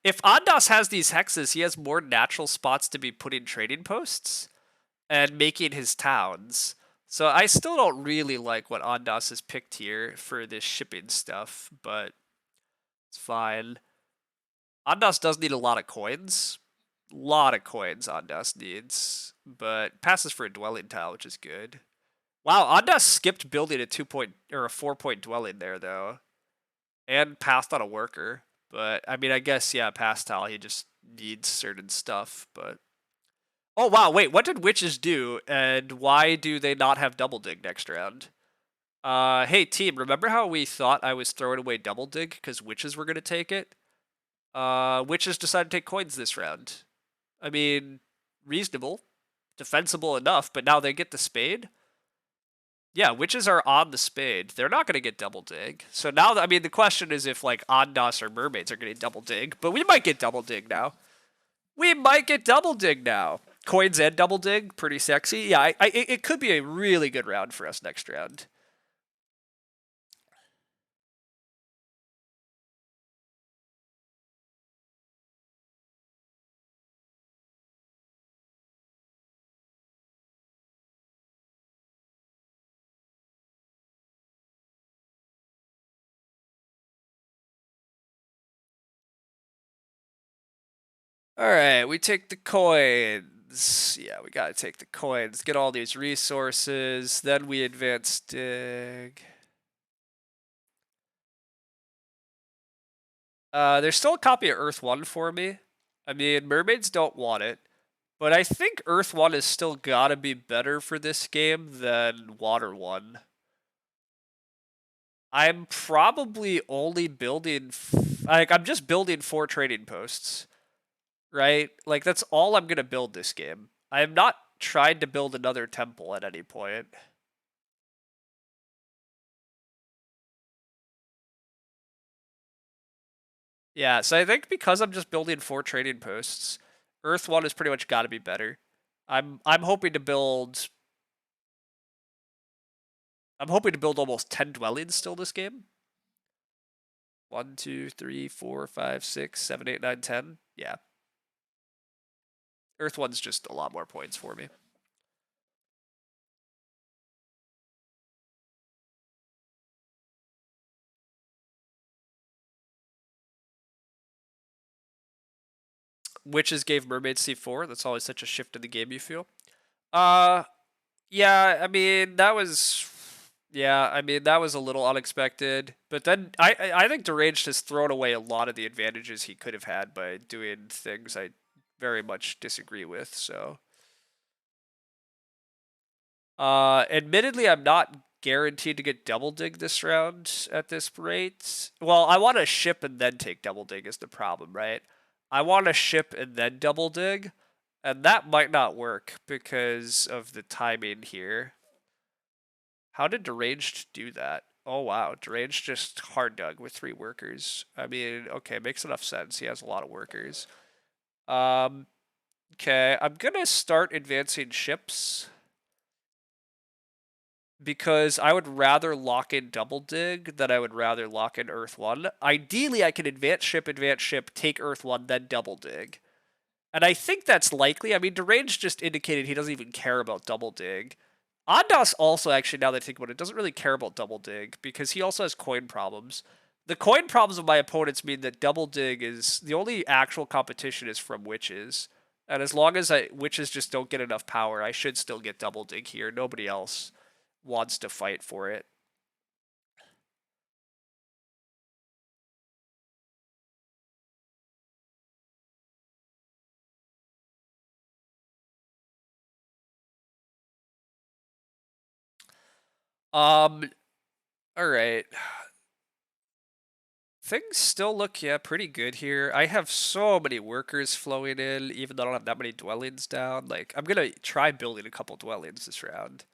Speaker 1: if Ondas has these hexes, he has more natural spots to be putting trading posts and making his towns. So I still don't really like what Ondas has picked here for this shipping stuff, but it's fine. Ondas does need a lot of coins. Lot of coins Ondas needs, but passes for a dwelling tile, which is good. Wow, Ondas skipped building a 2-point or a 4-point dwelling there though, and passed on a worker. But I mean, I guess yeah, pass tile. He just needs certain stuff. But Oh wow, wait, what did witches do, and why do they not have double dig next round? Hey team, remember how we thought I was throwing away double dig because witches were gonna take it? Witches decided to take coins this round. I mean, reasonable, defensible enough, but now they get the spade. Yeah, witches are on the spade. They're not gonna get double dig. So now, I mean, the question is if like Ondas or mermaids are gonna double dig, but we might get double dig now. We might get double dig now. Coins and double dig, pretty sexy. Yeah, it could be a really good round for us next round. All right, we take the coins. Yeah, we gotta take the coins. Get all these resources. Then we advance dig. There's still a copy of Earth 1 for me. I mean, mermaids don't want it. But I think Earth 1 is still gotta be better for this game than Water 1. I'm probably only building... Like, I'm just building 4 trading posts. Right? Like, that's all I'm gonna build this game. I am not trying to build another temple at any point. Yeah, so I think because I'm just building 4 trading posts, Earth 1 has pretty much gotta be better. I'm hoping to build... I'm hoping to build almost 10 dwellings still this game. 1, 2, 3, 4, 5, 6, 7, 8, 9, 10. Yeah. Earth 1's just a lot more points for me. Witches gave mermaids C4. That's always such a shift in the game, you feel. Uh, yeah, I mean, that was... Yeah, I mean, that was a little unexpected. But then I think Deranged has thrown away a lot of the advantages he could have had by doing things I very much disagree with, so... Admittedly, I'm not guaranteed to get double dig this round at this rate. Well, I want to ship and then take double dig is the problem, right? I want to ship and then double dig, and that might not work because of the timing here. How did Deranged do that? Oh wow, Deranged just hard dug with 3 workers. I mean, okay, makes enough sense. He has a lot of workers. Okay, I'm gonna start advancing ships because I would rather lock in double dig than I would rather lock in Earth 1. Ideally, I can advance ship, take Earth 1, then double dig. And I think that's likely. I mean, Deranged just indicated he doesn't even care about double dig. Ondas also, actually, now that I think about it, doesn't really care about double dig because he also has coin problems. The coin problems of my opponents mean that double dig is the only actual competition is from witches. And as long as witches just don't get enough power, I should still get double dig here. Nobody else wants to fight for it. Um, all right. Things still look, yeah, pretty good here. I have so many workers flowing in, even though I don't have that many dwellings down. Like, I'm gonna try building a couple dwellings this round.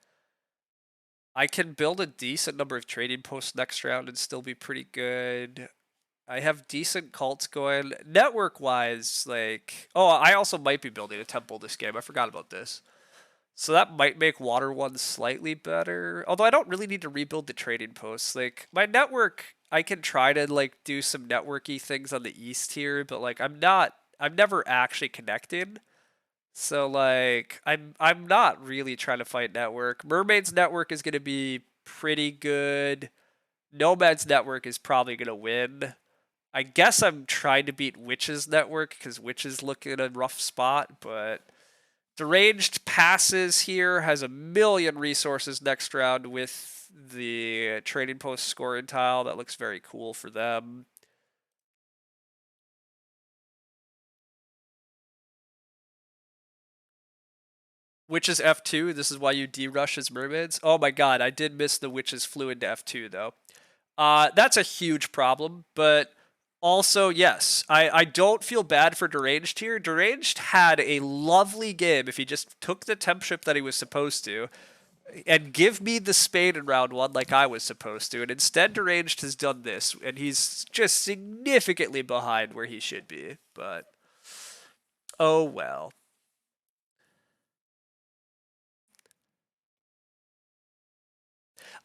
Speaker 1: I can build a decent number of trading posts next round and still be pretty good. I have decent cults going. Network-wise, like... Oh, I also might be building a temple this game. I forgot about this. So that might make Water 1 slightly better. Although I don't really need to rebuild the trading posts. Like, my network, I can try to, like, do some networky things on the east here, but, like, I'm never actually connecting. So, like, I'm not really trying to fight network. Mermaid's network is going to be pretty good. Nomad's network is probably going to win. I guess I'm trying to beat Witch's network because Witches look in a rough spot, but... Deranged passes here, has a million resources next round with the trading post scoring tile. That looks very cool for them. Witches F2, this is why you D-rush as mermaids. Oh my god, I did miss the witches flew into F2 though. That's a huge problem, but also, yes, I don't feel bad for Deranged here. Deranged had a lovely game if he just took the temp ship that he was supposed to and give me the spade in round one like I was supposed to. And instead, Deranged has done this, and he's just significantly behind where he should be. But, oh well.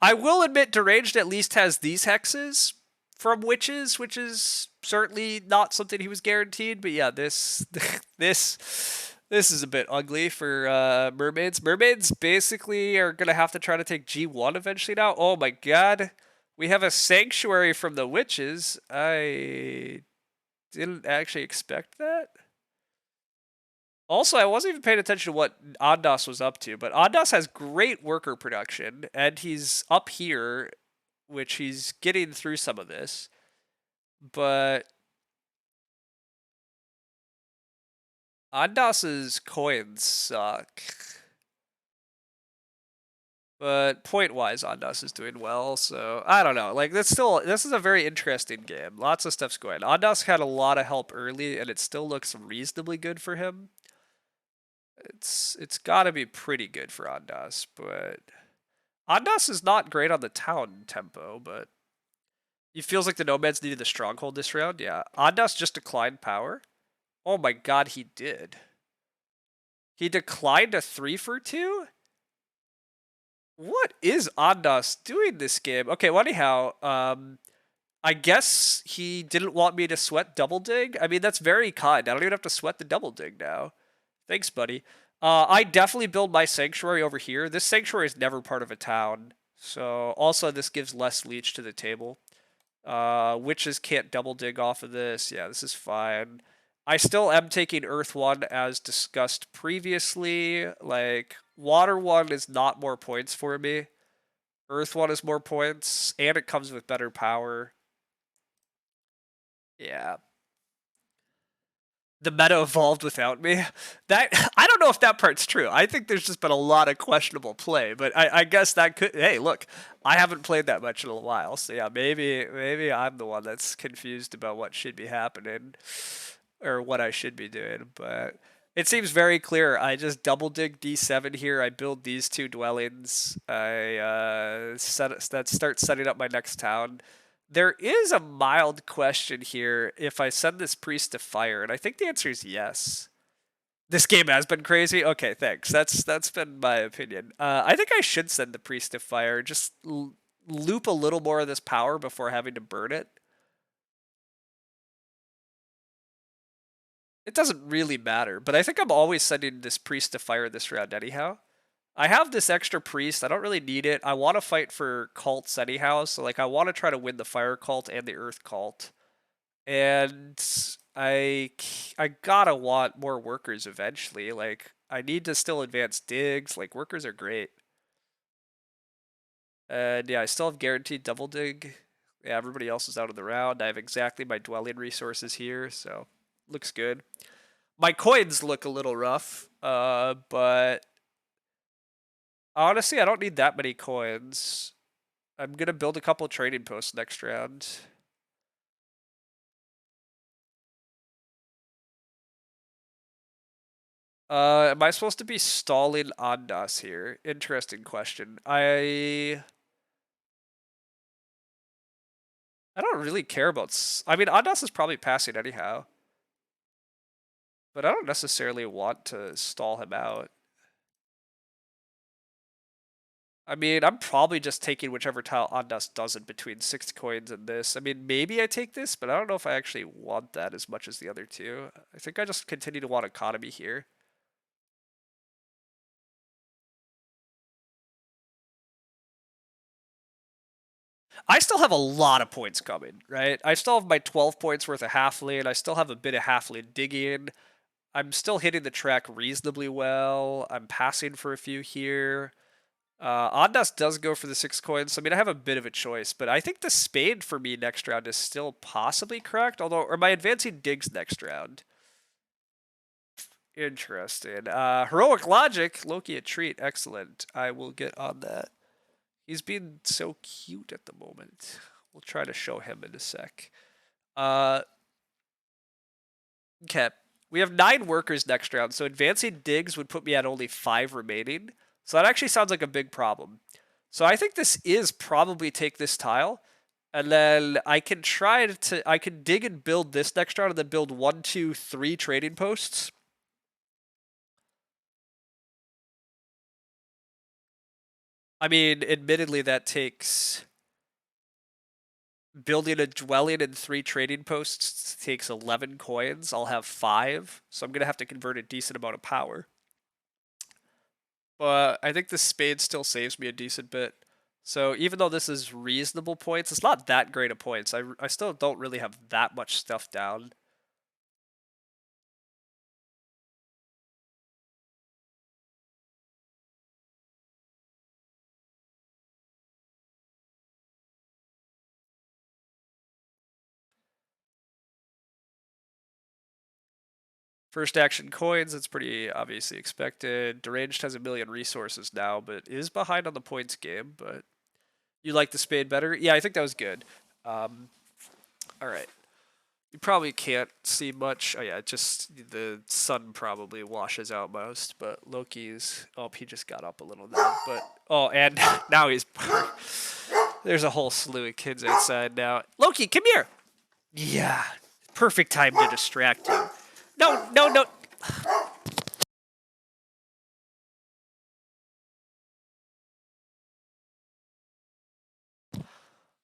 Speaker 1: I will admit Deranged at least has these hexes from Witches, which is certainly not something he was guaranteed. But yeah, this this is a bit ugly for mermaids. Mermaids basically are gonna have to try to take G1 eventually now. Oh my god. We have a sanctuary from the Witches. I didn't actually expect that. Also, I wasn't even paying attention to what Ondas was up to, but Ondas has great worker production, and he's up here, which he's getting through some of this. But Ondas's coins suck. But point-wise, Ondas is doing well, so I don't know. Like, this is a very interesting game. Lots of stuff's going. Ondas had a lot of help early, and it still looks reasonably good for him. It's got to be pretty good for Ondas, but Ondas is not great on the town tempo, but it feels like the Nomads needed the stronghold this round. Yeah, Ondas just declined power. Oh my god, he did. He declined a 3 for 2? What is Ondas doing this game? Okay, well anyhow, I guess he didn't want me to sweat double dig. I mean, that's very kind. I don't even have to sweat the double dig now. Thanks, buddy. I definitely build my sanctuary over here. This sanctuary is never part of a town. So also this gives less leech to the table. Witches can't double dig off of this. Yeah, this is fine. I still am taking Earth 1 as discussed previously. Like, Water 1 is not more points for me. Earth 1 is more points, and it comes with better power. Yeah. The meta evolved without me. That I don't know if that part's true. I think there's just been a lot of questionable play, but I guess that could. Hey, look, I haven't played that much in a while, so yeah, maybe I'm the one that's confused about what should be happening or what I should be doing. But it seems very clear. I just double dig D7 here. I build these two dwellings. I start setting up my next town. There is a mild question here if I send this priest to fire, and I think the answer is yes. This game has been crazy. Okay, thanks. That's been my opinion. I think I should send the priest to fire. Just loop a little more of this power before having to burn it. It doesn't really matter, but I think I'm always sending this priest to fire this round anyhow. I have this extra priest. I don't really need it. I want to fight for cults anyhow, so like I want to try to win the fire cult and the earth cult. And I gotta want more workers eventually. Like I need to still advance digs. Like workers are great. And yeah, I still have guaranteed double dig. Yeah, everybody else is out of the round. I have exactly my dwelling resources here, so looks good. My coins look a little rough, but honestly, I don't need that many coins. I'm gonna build a couple trading posts next round. Am I supposed to be stalling Ondas here? Interesting question. I don't really care about. I mean, Ondas is probably passing anyhow, but I don't necessarily want to stall him out. I mean, I'm probably just taking whichever tile Ondas doesn't between 6 coins and this. I mean, maybe I take this, but I don't know if I actually want that as much as the other two. I think I just continue to want economy here. I still have a lot of points coming, right? I still have my 12 points worth of half lane. I still have a bit of half lane digging. I'm still hitting the track reasonably well. I'm passing for a few here. Ondas does go for the 6 coins. So, I mean, I have a bit of a choice, but I think the spade for me next round is still possibly correct. Although, or am I advancing digs next round? Interesting. Heroic Logic, Loki a treat. Excellent. I will get on that. He's being so cute at the moment. We'll try to show him in a sec. Okay. We have 9 workers next round, so advancing digs would put me at only 5 remaining. So that actually sounds like a big problem. So I think this is probably take this tile, and then I can dig and build this next round, and then build 1, 2, 3 trading posts. I mean, admittedly, that takes building a dwelling and 3 trading posts takes 11 coins. I'll have 5, so I'm gonna have to convert a decent amount of power. But I think the spade still saves me a decent bit. So even though this is reasonable points, it's not that great of points. I still don't really have that much stuff down. First action coins, it's pretty obviously expected. Deranged has 1 million resources now, but is behind on the points game. But you like the spade better? Yeah, I think that was good. All right. You probably can't see much. Oh yeah, just the sun probably washes out most. But Loki's, oh, he just got up a little now. But oh, and now he's there's a whole slew of kids outside now. Loki, come here. Yeah, perfect time to distract you. No, no, no.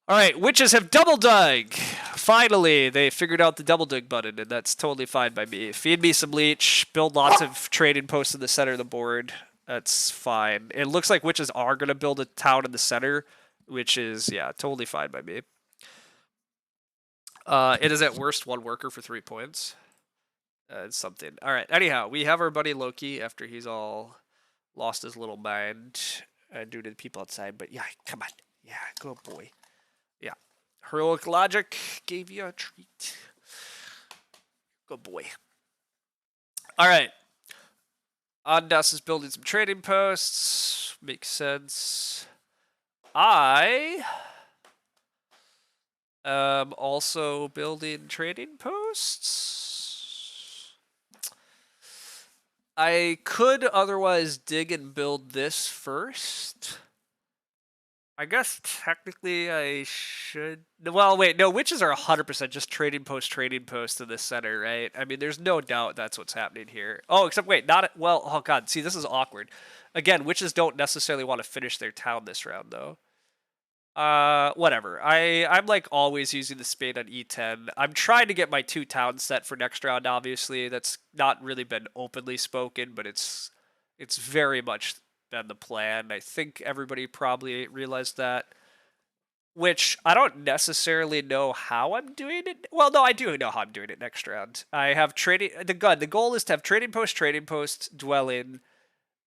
Speaker 1: All right, witches have double dug. Finally, they figured out the double dug button, and that's totally fine by me. Feed me some leech, build lots of trading posts in the center of the board. That's fine. It looks like witches are going to build a town in the center, which is, yeah, totally fine by me. It is at worst 1 worker for 3 points. It's something. All right, anyhow, we have our buddy Loki after he's all lost his little mind due to the people outside. But yeah, come on. Yeah, good boy. Yeah. Heroic Logic gave you a treat. Good boy. All right. Ondas is building some trading posts. Makes sense. I am also building trading posts. I could otherwise dig and build this first. I guess technically I should. Well, wait, no, witches are 100% just trading post in the center, right? I mean, there's no doubt that's what's happening here. Oh, except wait, not well. Oh god, see, this is awkward. Again, witches don't necessarily want to finish their town this round, though. Whatever. I'm like always using the spade on E10. I'm trying to get my 2 towns set for next round. Obviously, that's not really been openly spoken, but it's very much been the plan. I think everybody probably realized that. Which I don't necessarily know how I'm doing it. Well, no, I do know how I'm doing it next round. I have trading. The goal is to have trading post, dwelling,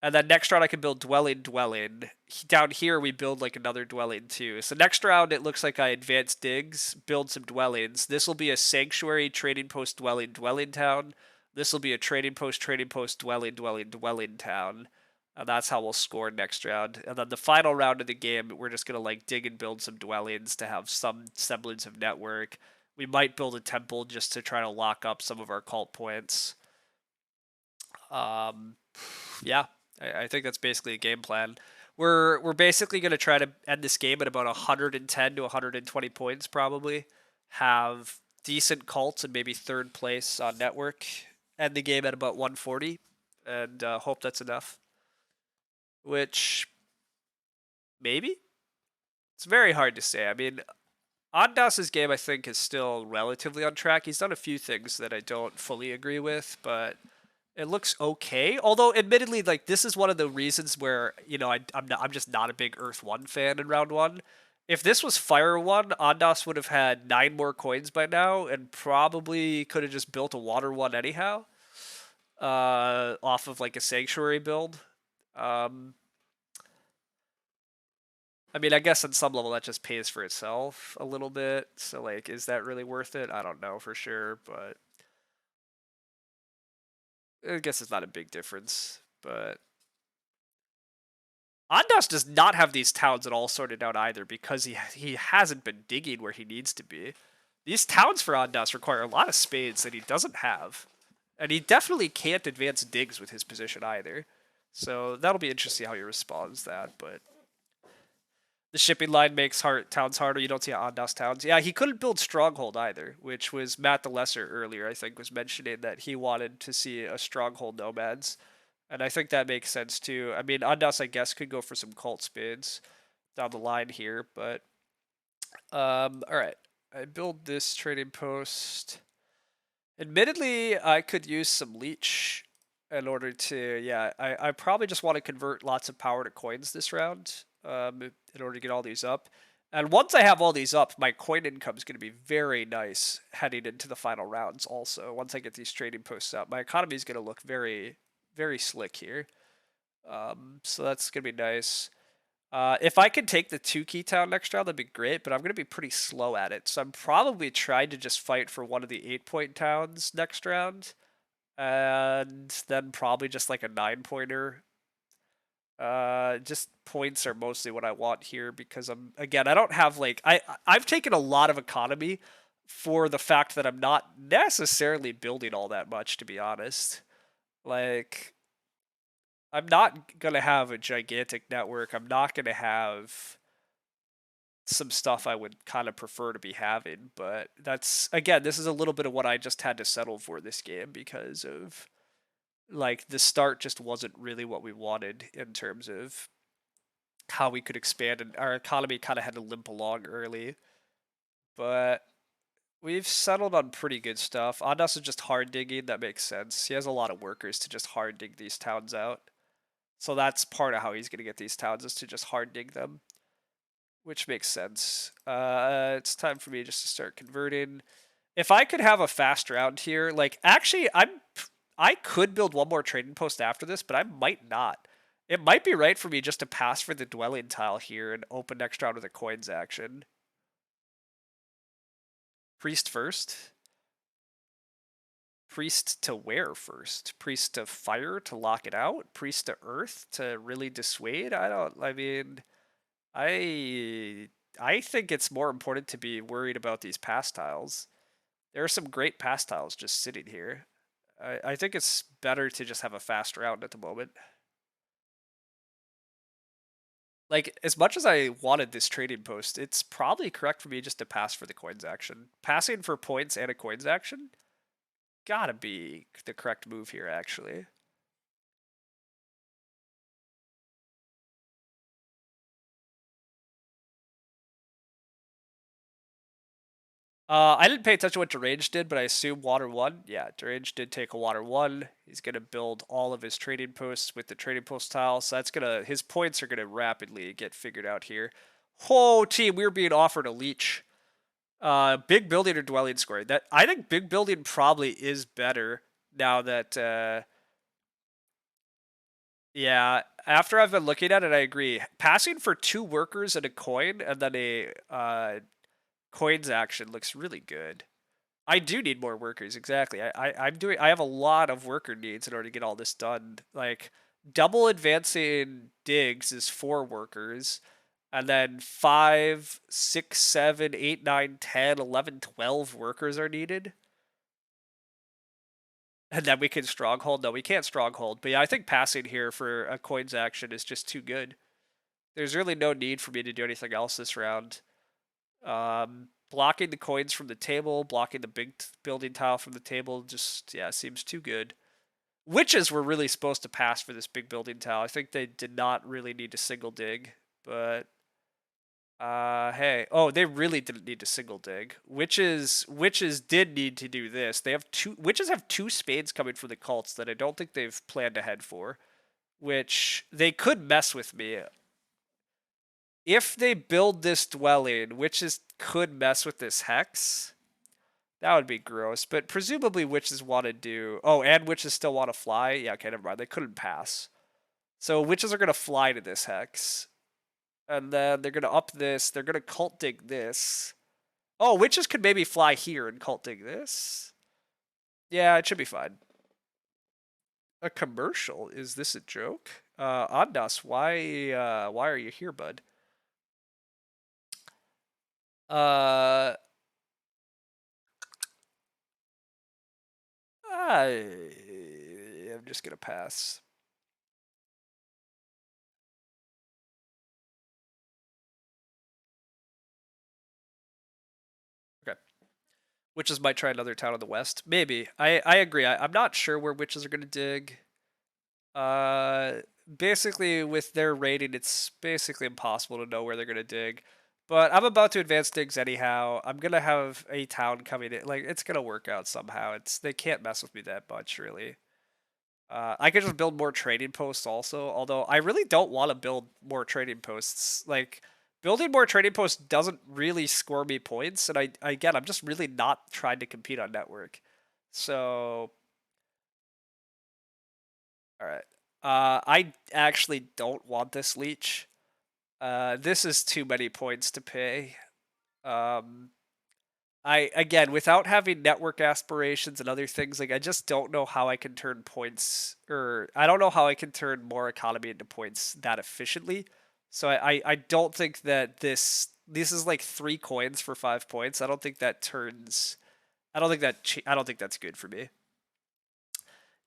Speaker 1: and then next round I can build dwelling. Down here we build like another dwelling too. So next round it looks like I advance digs, build some dwellings. This will be a sanctuary trading post dwelling town. This will be a trading post dwelling town. And that's how we'll score next round. And then the final round of the game, we're just gonna like dig and build some dwellings to have some semblance of network. We might build a temple just to try to lock up some of our cult points. Yeah, I think that's basically a game plan. We're basically gonna try to end this game at about 110 to 120 points, probably. Have decent cults and maybe 3rd place on network. End the game at about 140, and hope that's enough. Which maybe it's very hard to say. I mean, Ondas's game I think is still relatively on track. He's done a few things that I don't fully agree with, but it looks okay. Although, admittedly, like this is one of the reasons where I'm just not a big Earth 1 fan in round 1. If this was Fire 1, Ondas would have had 9 more coins by now, and probably could have just built a Water 1 anyhow, off of like a Sanctuary build. I mean, I guess on some level that just pays for itself a little bit. So, like, is that really worth it? I don't know for sure, but I guess it's not a big difference, but Ondas does not have these towns at all sorted out either because he hasn't been digging where he needs to be. These towns for Ondas require a lot of spades that he doesn't have. And he definitely can't advance digs with his position either. So that'll be interesting how he responds to that, but the shipping line makes towns harder. You don't see Ondas towns. Yeah, he couldn't build Stronghold either, which was Matt the Lesser earlier, I think, was mentioning that he wanted to see a Stronghold Nomads. And I think that makes sense too. I mean, Ondas, I guess, could go for some cult spades down the line here, but all right. I build this trading post. Admittedly, I could use some leech in order to, yeah, I probably just want to convert lots of power to coins this round in order to get all these up. And once I have all these up, my coin income is going to be very nice heading into the final rounds also. Once I get these trading posts up, my economy is going to look very, very slick here. So that's going to be nice. If I could take the 2-key town next round, that'd be great, but I'm going to be pretty slow at it. So I'm probably trying to just fight for one of the 8-point towns next round. And then probably just like a 9-pointer. Just points are mostly what I want here because I don't have like, I've taken a lot of economy for the fact that I'm not necessarily building all that much, to be honest. Like, I'm not going to have a gigantic network. I'm not going to have some stuff I would kind of prefer to be having, but that's, again, this is a little bit of what I just had to settle for this game because of, like, the start just wasn't really what we wanted in terms of how we could expand, and our economy kind of had to limp along early. But we've settled on pretty good stuff. Ondas is just hard digging, that makes sense. He has a lot of workers to just hard dig these towns out. So that's part of how he's going to get these towns, is to just hard dig them, which makes sense. It's time for me just to start converting. If I could have a fast round here, like, actually, I could build one more trading post after this, but I might not. It might be right for me just to pass for the dwelling tile here and open next round with a coins action. Priest first. Priest to where first? Priest to fire to lock it out? Priest to earth to really dissuade? I mean, I think it's more important to be worried about these pass tiles. There are some great pass tiles just sitting here. I think it's better to just have a fast round at the moment. Like, as much as I wanted this trading post, it's probably correct for me just to pass for the coins action. Passing for points and a coins action? Gotta be the correct move here, actually. I didn't pay attention to what Derange did, but I assume Water 1. Yeah, Derange did take a Water 1. He's going to build all of his trading posts with the trading post tile, so that's going to, his points are going to rapidly get figured out here. Oh, team, we're being offered a leech. Big building or dwelling scoring. That, I think big building probably is better now that, yeah, after I've been looking at it, I agree. Passing for 2 workers and a coin and then a coins action looks really good. I do need more workers, exactly. I have a lot of worker needs in order to get all this done. Like, double advancing digs is 4 workers, and then 5, 6, 7, 8, 9, 10, 11, 12 workers are needed. And then we can stronghold. No, we can't stronghold. But yeah, I think passing here for a coins action is just too good. There's really no need for me to do anything else this round. Blocking the coins from the table, blocking the big building tile from the table, just, yeah, seems too good. Witches were really supposed to pass for this big building tile. I think they did not really need to single dig, but hey, oh, they really didn't need to single dig. Witches did need to do this. They have witches have 2 spades coming from the cults that I don't think they've planned ahead for, which they could mess with me. If they build this dwelling, witches could mess with this hex. That would be gross, but presumably witches want to do... Oh, and witches still want to fly? Yeah, okay, never mind. They couldn't pass. So witches are going to fly to this hex. And then they're going to up this. They're going to cult dig this. Oh, witches could maybe fly here and cult dig this. Yeah, it should be fine. A commercial? Is this a joke? Andas, why are you here, bud? Uh, I'm just gonna pass. Okay. Witches might try another town in the west. Maybe. I agree. I'm not sure where witches are gonna dig. Uh, Basically with their rating, it's basically impossible to know where they're gonna dig. But I'm about to advance digs anyhow. I'm gonna have a town coming in. Like it's gonna work out somehow. They can't mess with me that much, really. I could just build more trading posts also. Although I really don't want to build more trading posts. Like building more trading posts doesn't really score me points, and again I'm just really not trying to compete on network. So all right. I actually don't want this leech. This is too many points to pay. Um, I again, without having network aspirations and other things, like I just don't know how I can turn points, or I don't know how I can turn more economy into points that efficiently. So I don't think that this is like 3 coins for 5 points. I don't think that turns. I don't think that's good for me.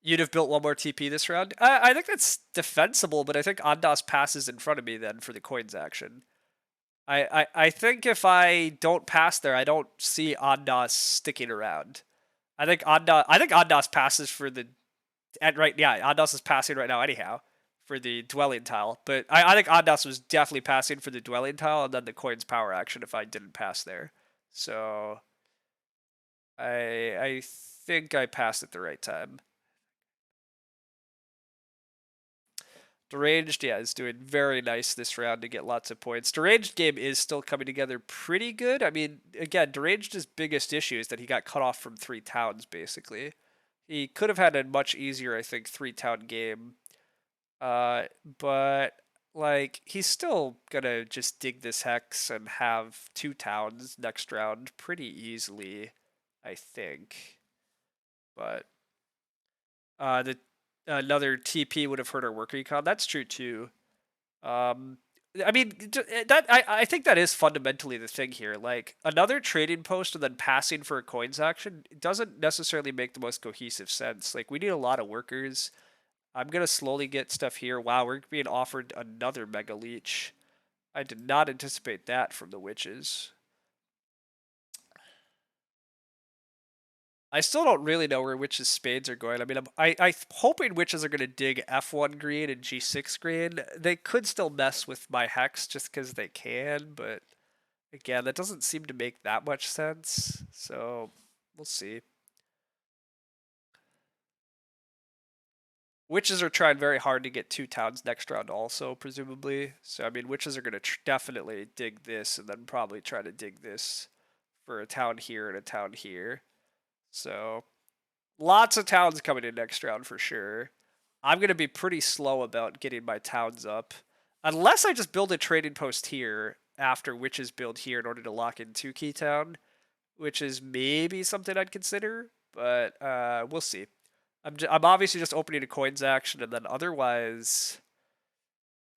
Speaker 1: You'd have built one more TP this round. I think that's defensible, but I think Ondas passes in front of me then for the coins action. I think if I don't pass there, I don't see Ondas sticking around. I think Ondas passes for the at right yeah, Ondas is passing right now anyhow for the dwelling tile. But I think Ondas was definitely passing for the dwelling tile and then the coins power action if I didn't pass there. So I think I passed at the right time. Deranged, yeah, is doing very nice this round to get lots of points. Deranged game is still coming together pretty good. I mean, again, Deranged's biggest issue is that he got cut off from 3 towns, basically. He could have had a much easier, I think, 3 town game. But, like, he's still gonna just dig this hex and have 2 towns next round pretty easily, I think. But, the another TP would have hurt our work econ. That's true, too. Um, I mean that I think that is fundamentally the thing here. Like another trading post and then passing for a coins action doesn't necessarily make the most cohesive sense. Like we need a lot of workers. I'm gonna slowly get stuff here. Wow, we're being offered another mega leech. I did not anticipate that from the witches. I still don't really know where witches spades are going. I mean, I'm hoping witches are going to dig F1 green and G6 green. They could still mess with my hex just because they can, but again, that doesn't seem to make that much sense. So we'll see. Witches are trying very hard to get 2 towns next round, also presumably. So I mean, witches are going to definitely dig this, and then probably try to dig this for a town here and a town here. So lots of towns coming in next round for sure. I'm going to be pretty slow about getting my towns up. Unless I just build a trading post here after witches build here in order to lock in 2 key town, which is maybe something I'd consider, but we'll see. I'm obviously just opening a coins action, and then otherwise,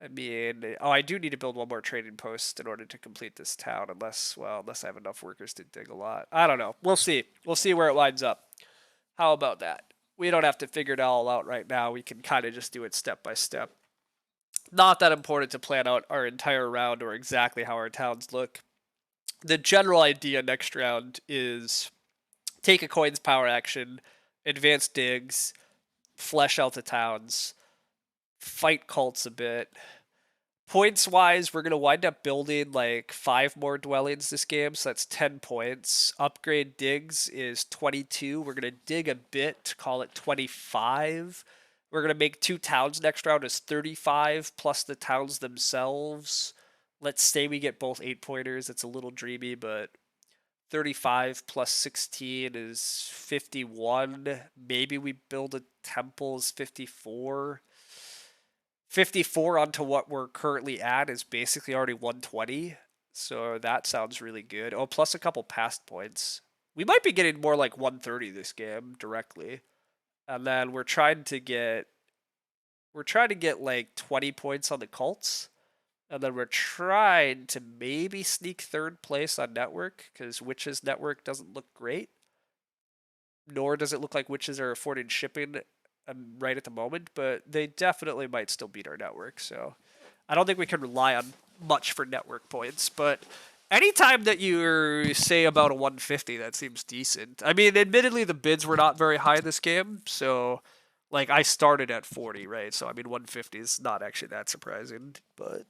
Speaker 1: I mean, I do need to build one more trading post in order to complete this town, unless I have enough workers to dig a lot. I don't know. We'll see. We'll see where it lines up. How about that? We don't have to figure it all out right now. We can kind of just do it step by step. Not that important to plan out our entire round or exactly how our towns look. The general idea next round is take a coins power action, advance digs, flesh out the towns, fight cults a bit. Points wise, we're gonna wind up building like 5 more dwellings this game, so that's 10 points. Upgrade digs is 22. We're gonna dig a bit, call it 25. We're gonna make 2 towns next round is 35 plus the towns themselves. Let's say we get both 8 pointers. It's a little dreamy, but 35 plus 16 is 51. Maybe we build a temple is 54. 54 onto what we're currently at is basically already 120. So that sounds really good. Oh, plus a couple past points. We might be getting more like 130 this game directly. And then we're trying to get like 20 points on the Colts. And then we're trying to maybe sneak third place on network, because Witch's network doesn't look great. Nor does it look like Witches are affording shipping right at the moment, but they definitely might still beat our network. So I don't think we can rely on much for network points, but anytime that you say about a 150, that seems decent. I mean, admittedly, the bids were not very high this game, so like I started at 40, right? So I mean, 150 is not actually that surprising, but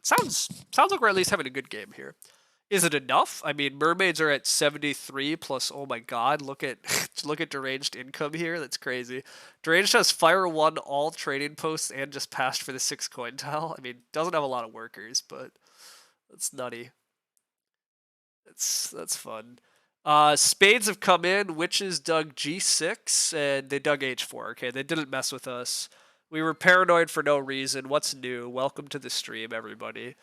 Speaker 1: sounds like we're at least having a good game here. Is it enough? I mean, mermaids are at 73 plus. Oh my god, look at look at deranged income here. That's crazy. Deranged has fire one all trading posts and just passed for the 6 coin tile. I mean, doesn't have a lot of workers, but that's nutty. That's fun. Spades have come in. Witches dug G6 and they dug H4. Okay, they didn't mess with us. We were paranoid for no reason. What's new? Welcome to the stream, everybody.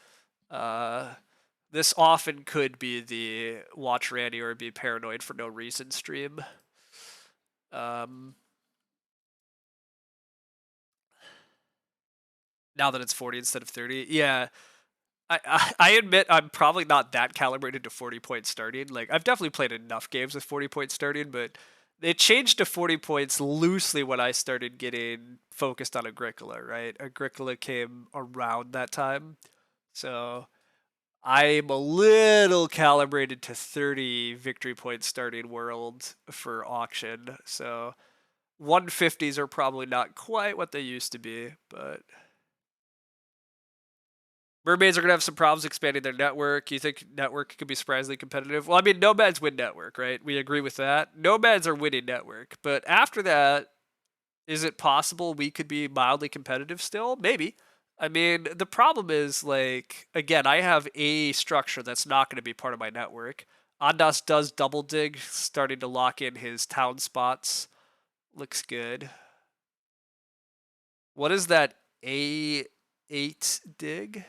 Speaker 1: This often could be the watch Randy or be paranoid for no reason stream. Now that it's 40 instead of 30, yeah. I admit I'm probably not that calibrated to 40 points starting. Like I've definitely played enough games with 40 points starting, but it changed to 40 points loosely when I started getting focused on Agricola, right? Agricola came around that time. So I'm a little calibrated to 30 victory points starting world for auction. So 150s are probably not quite what they used to be, but mermaids are going to have some problems expanding their network. You think network could be surprisingly competitive? Well, I mean, nomads win network, right? We agree with that. Nomads are winning network. But after that, is it possible we could be mildly competitive still? Maybe. I mean, the problem is, like, again, I have a structure that's not going to be part of my network. Ondas does double dig, starting to lock in his town spots. Looks good. What is that A8 dig?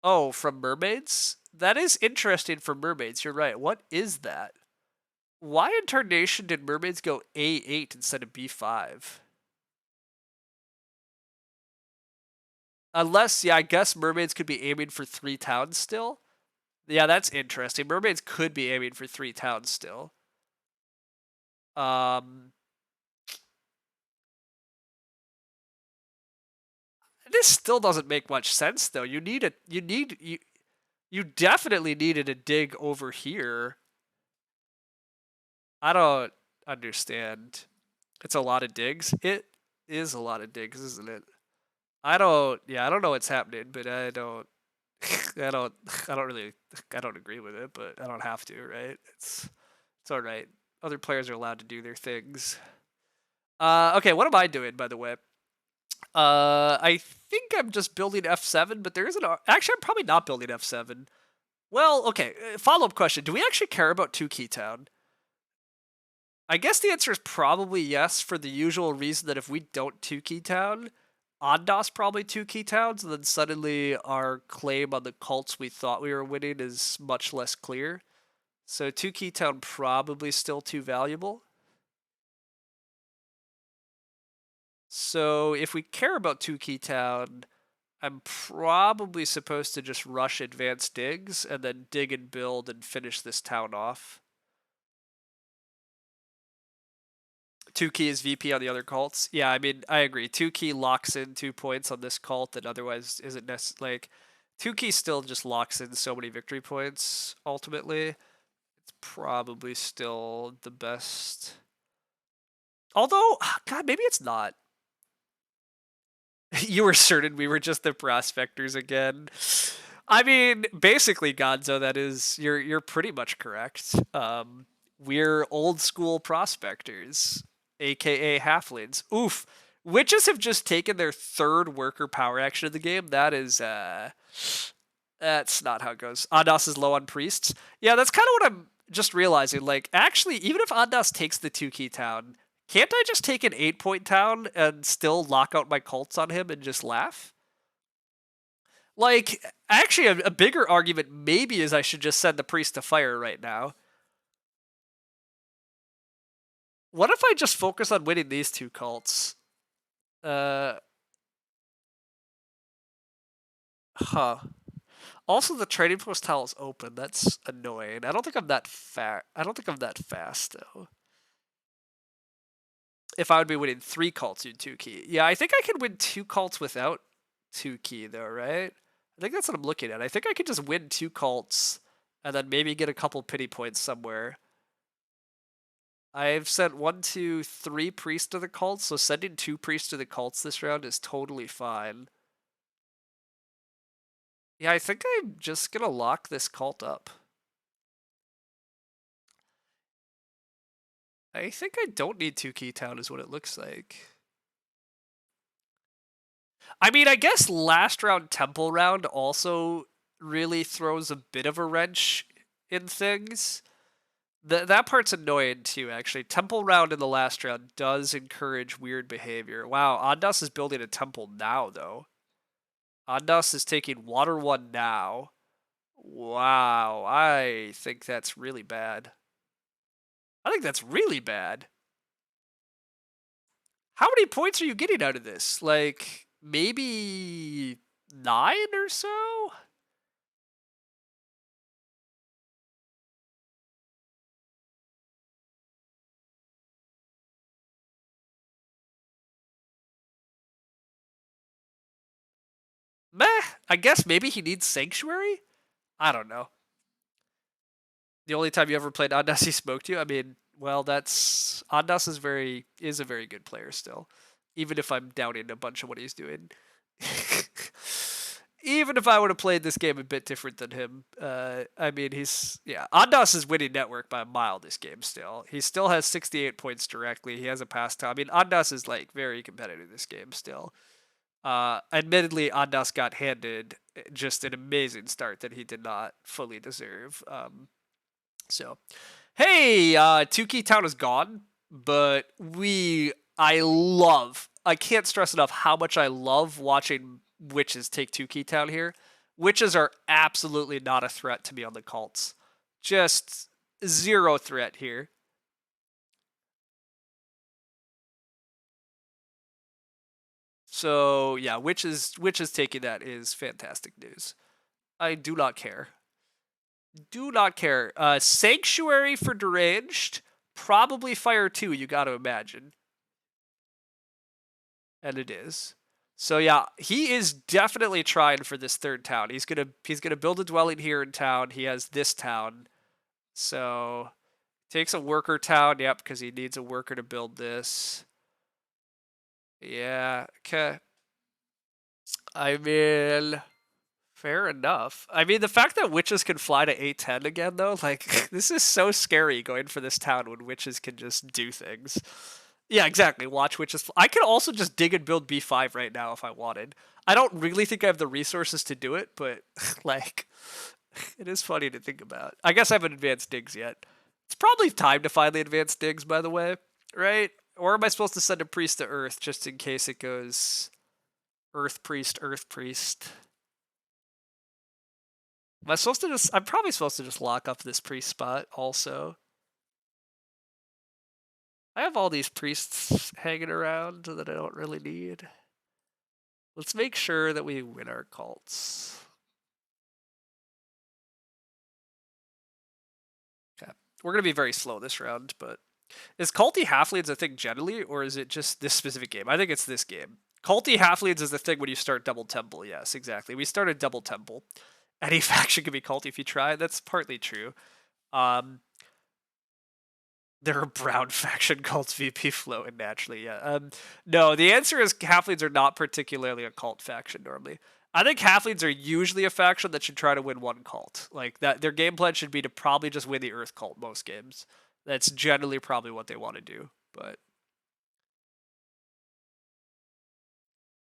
Speaker 1: Oh, from mermaids? That is interesting for mermaids. You're right. What is that? Why in tarnation did mermaids go A8 instead of B5? Unless, yeah, I guess mermaids could be aiming for 3 towns still. Yeah, that's interesting. Mermaids could be aiming for 3 towns still. This still doesn't make much sense though. You definitely needed a dig over here. I don't understand. It's a lot of digs. It is a lot of digs, isn't it? I don't know what's happening, but I don't I don't really I don't agree with it, but I don't have to, right? It's all right. Other players are allowed to do their things. Okay, what am I doing by the way? I think I'm just building F7, but there isn't actually I'm probably not building F7. Well, okay, follow-up question. Do we actually care about 2 Keytown? I guess the answer is probably yes, for the usual reason that if we don't 2 Keytown, Ondas probably 2 Keytowns, and then suddenly our claim on the cults we thought we were winning is much less clear. So 2 Keytown probably still too valuable. So if we care about 2 Keytown, I'm probably supposed to just rush advanced digs and then dig and build and finish this town off. 2 key is VP on the other cults. Yeah, I mean, I agree. 2 key locks in 2 points on this cult that otherwise isn't necessary. Like, 2 key still just locks in so many victory points ultimately. It's probably still the best. Although, God, maybe it's not. You were certain we were just the prospectors again. I mean, basically, Gonzo, that is, you're pretty much correct. We're old school prospectors, aka halflings. Oof. Witches have just taken their 3rd worker power action of the game. That is that's not how it goes. Ondas is low on priests. Yeah, that's kind of what I'm just realizing. Like, actually, even if Ondas takes the 2 key town, can't I just take an 8-point town and still lock out my cults on him and just laugh? Like, actually, a bigger argument maybe is I should just send the priest to fire right now. What if I just focus on winning these two cults? Huh. Also, the trading post tile is open. That's annoying. I don't think I'm that I don't think I'm that fast though. If I would be winning 3 cults in 2 key. Yeah, I think I can win 2 cults without 2 key though, right? I think that's what I'm looking at. I think I could just win 2 cults and then maybe get a couple pity points somewhere. I've sent 1, 2, 3 priests to the cults, so sending 2 priests to the cults this round is totally fine. Yeah, I think I'm just gonna lock this cult up. I think I don't need 2 key town is what it looks like. I mean, I guess last round temple round also really throws a bit of a wrench in things. That part's annoying too, actually. Temple round in the last round does encourage weird behavior. Wow, Ondas is building a temple now, though. Ondas is taking water 1 now. Wow, I think that's really bad. I think that's really bad. How many points are you getting out of this? Like, maybe 9 or so? Meh. I guess maybe he needs Sanctuary? I don't know. The only time you ever played Ondas he smoked you? I mean, well, that's... Ondas is a very good player still. Even if I'm doubting a bunch of what he's doing. Even if I would have played this game a bit different than him, I mean, Ondas is winning network by a mile this game still. He still has 68 points directly. He has a pass time. I mean, Ondas is, like, very competitive this game still. Admittedly, Ondas got handed just an amazing start that he did not fully deserve. So, hey, Tukey Town is gone, but I can't stress enough how much I love watching witches take Tukey Town here. Witches are absolutely not a threat to me on the cults. Just zero threat here. So yeah, witches taking that is fantastic news. I do not care. Do not care. Sanctuary for deranged, probably fire 2, you gotta imagine. And it is. So yeah, he is definitely trying for this 3rd town. He's gonna build a dwelling here in town. He has this town. So takes a worker town, yep, because he needs a worker to build this. Yeah, okay. I mean, fair enough. I mean, the fact that witches can fly to A10 again, though, like, this is so scary going for this town when witches can just do things. Yeah, exactly. Watch witches. I could also just dig and build B5 right now if I wanted. I don't really think I have the resources to do it, but, like, it is funny to think about. I guess I haven't advanced digs yet. It's probably time to finally advance digs, by the way, right? Or am I supposed to send a priest to Earth just in case it goes Earth Priest, Earth Priest? Am I supposed to I'm probably supposed to just lock up this priest spot also. I have all these priests hanging around that I don't really need. Let's make sure that we win our cults. Okay. We're going to be very slow this round, but is culty halflings a thing generally, or is it just this specific game? I think it's this game. Culty halflings is the thing when you start double temple. Yes, exactly. We started double temple. Any faction can be culty if you try. That's partly true. There are brown faction cults VP floating naturally. Yeah. No, the answer is halflings are not particularly a cult faction normally. I think halflings are usually a faction that should try to win one cult. Like that, their game plan should be to probably just win the Earth cult most games. That's generally probably what they want to do. But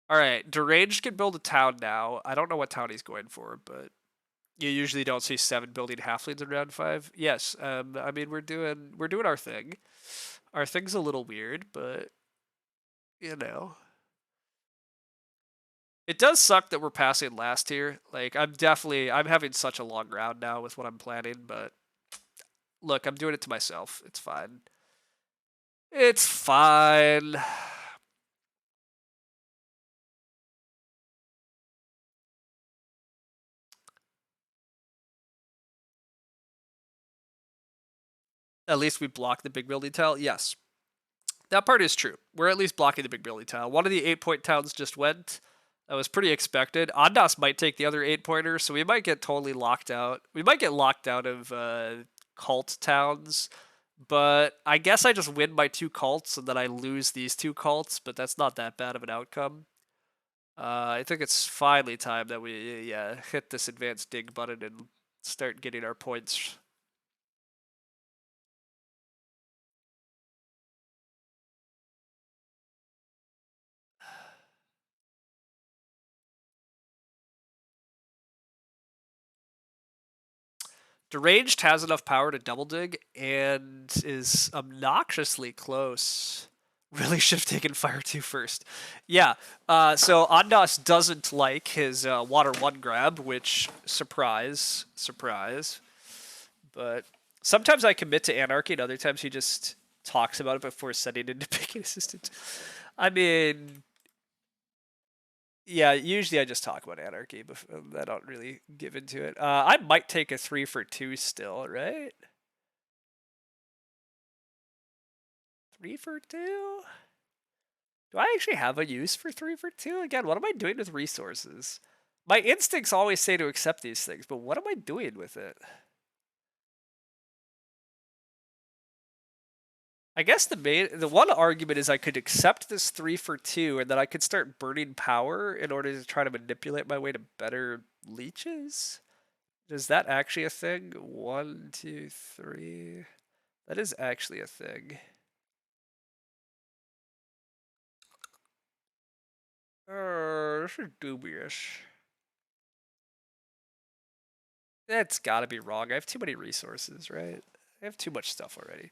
Speaker 1: all right, deranged can build a town now. I don't know what town he's going for, but you usually don't see 7 building halflings in round 5. Yes, I mean we're doing our thing. Our thing's a little weird, but you know. It does suck that we're passing last here. Like I'm having such a long round now with what I'm planning, but look, I'm doing it to myself. It's fine. It's fine. At least we block the big building tile. Yes, that part is true. We're at least blocking the big building tile. One of the 8-point towns just went. That was pretty expected. Ondas might take the other 8-pointer, so we might get totally locked out. We might get locked out of cult towns, but I guess I just win my 2 cults and then I lose these 2 cults, but that's not that bad of an outcome. I think it's finally time that we hit this advanced dig button and start getting our points. Deranged has enough power to double dig and is obnoxiously close. Really should have taken Fire 2 first. Yeah, so Ondas doesn't like his Water 1 grab, which, surprise, surprise. But sometimes I commit to Anarchy, and other times he just talks about it before setting into picking assistant. I mean, yeah, usually I just talk about Anarchy, but I don't really give into it. I might take a 3 for 2 still, right? 3 for 2? Do I actually have a use for 3 for 2? Again, what am I doing with resources? My instincts always say to accept these things, but what am I doing with it? I guess the one argument is I could accept this 3 for 2 and then I could start burning power in order to try to manipulate my way to better leeches? Is that actually a thing? 1, 2, 3. That is actually a thing. This is dubious. That's gotta be wrong. I have too many resources, right? I have too much stuff already.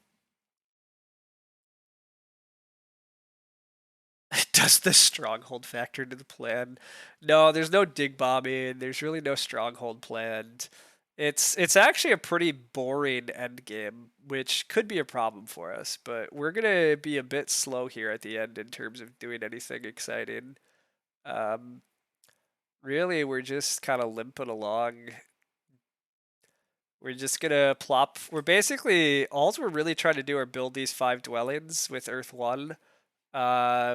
Speaker 1: Does the stronghold factor into the plan? No, there's no dig bombing. There's really no stronghold planned. It's actually a pretty boring end game, which could be a problem for us. But we're gonna be a bit slow here at the end in terms of doing anything exciting. Um, really, we're just kind of limping along. We're just gonna plop. We're basically all we're really trying to do are build these 5 dwellings with Earth 1.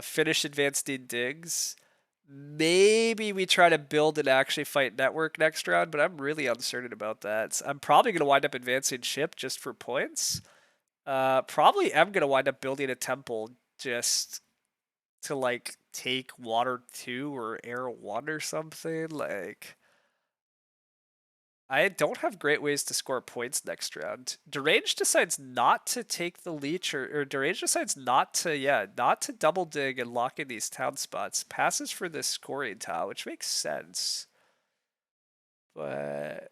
Speaker 1: Finish advanced need digs. Maybe we try to build and actually fight network next round, but I'm really uncertain about that. I'm probably gonna wind up advancing ship just for points. Probably am gonna wind up building a temple just to like take water 2 or air 1 or something. Like I don't have great ways to score points next round. Deranged decides not to take the leech, or Deranged decides not to, not to double dig and lock in these town spots. Passes for this scoring tile, which makes sense. But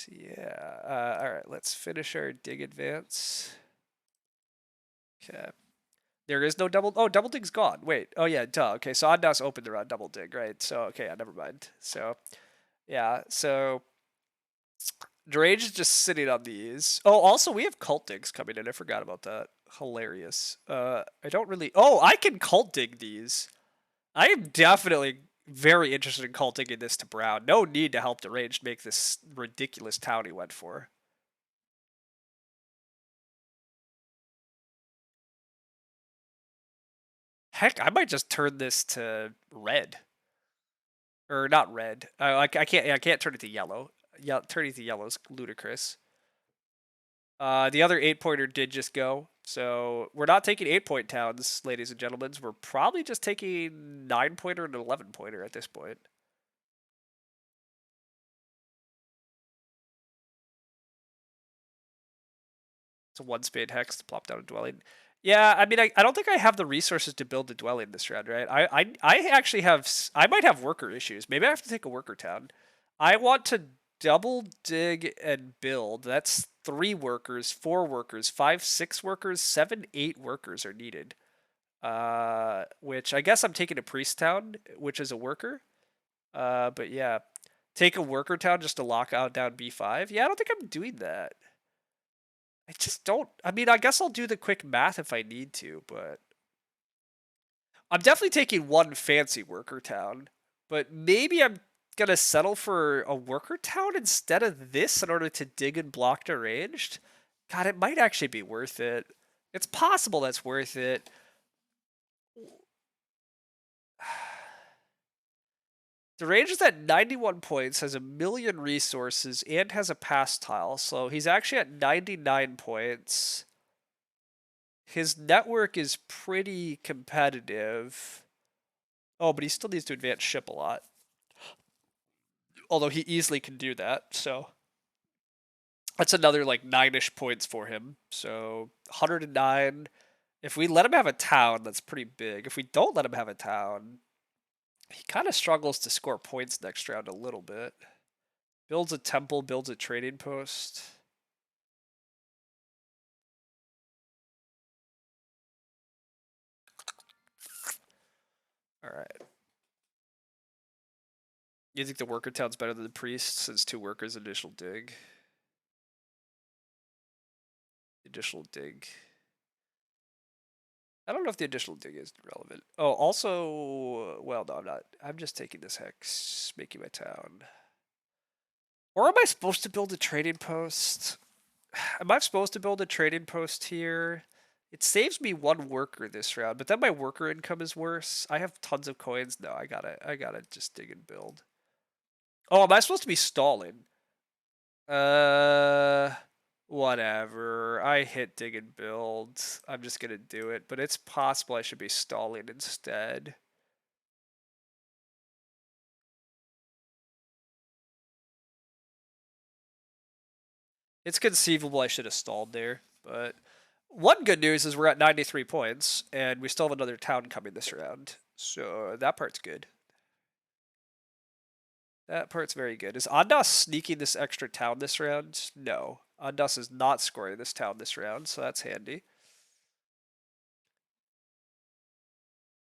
Speaker 1: yeah, all right. Let's finish our dig advance. Okay. There is no double. Oh, double dig's gone. Wait. Oh yeah, duh. Okay, so Ondas opened around double dig, right? So okay, yeah, never mind. So yeah, so Drage is just sitting on these. Oh, also we have cult digs coming in. I forgot about that. Hilarious. I don't really. Oh, I can cult dig these. I am definitely very interested in cult digging this to Brown. No need to help Deranged make this ridiculous town he went for. Heck, I might just turn this to red, or not red. I can't turn it to yellow. Yeah, turning it to yellow is ludicrous. The other 8-pointer did just go. So we're not taking 8-point towns, ladies and gentlemen. We're probably just taking 9-pointer and 11-pointer at this point. It's a 1 spade hex to plop down a dwelling. Yeah, I mean, I don't think I have the resources to build a dwelling this round, right? I actually have. I might have worker issues. Maybe I have to take a worker town. I want to double dig and build. That's 3 workers, 4 workers, 5, 6 workers, 7, 8 workers are needed. Which I guess I'm taking a priest town, which is a worker. But yeah, take a worker town just to lock out down B5. Yeah, I don't think I'm doing that. I just don't. I mean, I guess I'll do the quick math if I need to, but I'm definitely taking one fancy worker town. But maybe I'm gonna settle for a worker town instead of this in order to dig and block deranged. God, it might actually be worth it. It's possible that's worth it. Deranged is at 91 points, has a million resources, and has a pass tile. So he's actually at 99 points. His network is pretty competitive. Oh, but he still needs to advance ship a lot. Although he easily can do that, so that's another like 9-ish points for him. So 109. If we let him have a town, that's pretty big. If we don't let him have a town, he kind of struggles to score points next round a little bit. Builds a temple, builds a trading post. All right. You think the worker town's better than the priest since 2 workers additional dig? Additional dig. I don't know if the additional dig is relevant. Oh, also, well, no, I'm not. I'm just taking this hex, making my town. Or am I supposed to build a trading post? Am I supposed to build a trading post here? It saves me 1 worker this round, but then my worker income is worse. I have tons of coins. No, I gotta just dig and build. Oh, am I supposed to be stalling? Whatever. I hit dig and build. I'm just gonna do it, but it's possible I should be stalling instead. It's conceivable I should have stalled there, but one good news is we're at 93 points, and we still have another town coming this round, so that part's good. That part's very good. Is Ondas sneaking this extra town this round? No. Ondas is not scoring this town this round, so that's handy.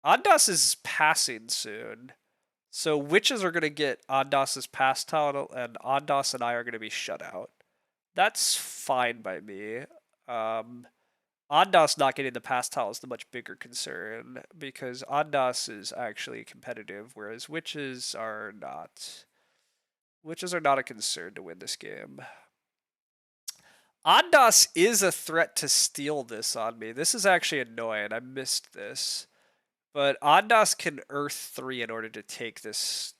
Speaker 1: Ondas is passing soon. So witches are going to get Ondas's pass town, and Ondas and I are going to be shut out. That's fine by me. Ondas not getting the pass tile is the much bigger concern, because Ondas is actually competitive, whereas witches are not. Witches are not a concern to win this game. Ondas is a threat to steal this on me. This is actually annoying. I missed this. But Ondas can Earth 3 in order to take this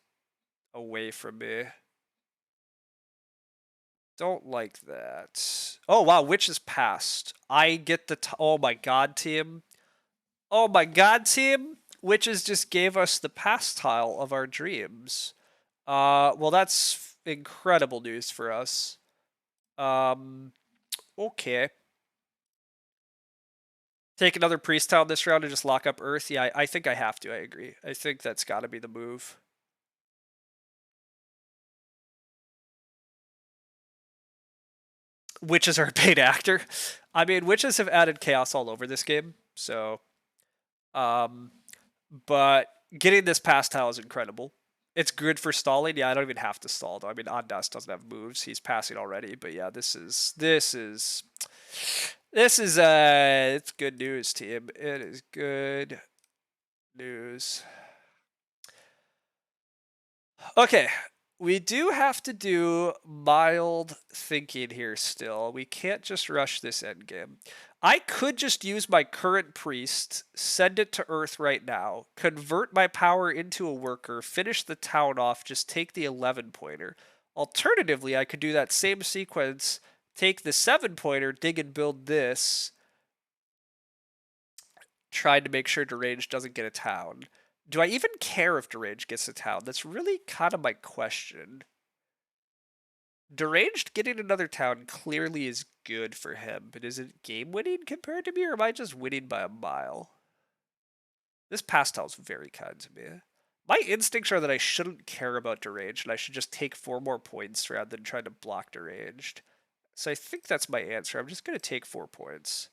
Speaker 1: away from me. Don't like that. Oh, wow. Witch is passed. I get the... oh, my God, team. Oh, my God, team. Witches just gave us the pass tile of our dreams. Well, that's incredible news for us. Okay. Take another priest town this round and just lock up Earth? Yeah, I think I have to. I agree. I think that's got to be the move. Witches are a paid actor. I mean, witches have added chaos all over this game, so but getting this pass tile is incredible. It's good for stalling. Yeah, I don't even have to stall though. I mean, Ondas doesn't have moves. He's passing already, but yeah, this is it's good news, team. It is good news. Okay, we do have to do mild thinking here still. We can't just rush this endgame. I could just use my current priest, send it to Earth right now, convert my power into a worker, finish the town off, just take the 11 pointer. Alternatively, I could do that same sequence, take the 7 pointer, dig and build this, trying to make sure Deranged doesn't get a town. Do I even care if Deranged gets a town? That's really kind of my question. Deranged getting another town clearly is good for him, but is it game winning compared to me, or am I just winning by a mile? This pastile's very kind to me. My instincts are that I shouldn't care about Deranged, and I should just take 4 more points rather than trying to block Deranged. So I think that's my answer. I'm just going to take 4 points.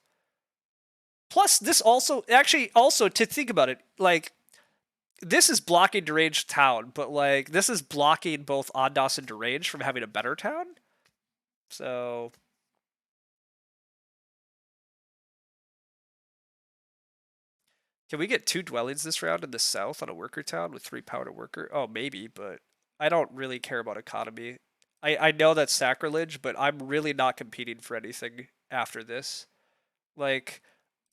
Speaker 1: Plus, this also, actually, also, to think about it, like, this is blocking Deranged town, but, like, this is blocking both Ondas and Deranged from having a better town. So
Speaker 2: Can we get 2 dwellings this round in the south on a worker town with 3 power to worker? Oh, maybe, but I don't really care about economy. I know that's sacrilege, but I'm really not competing for anything after this. Like,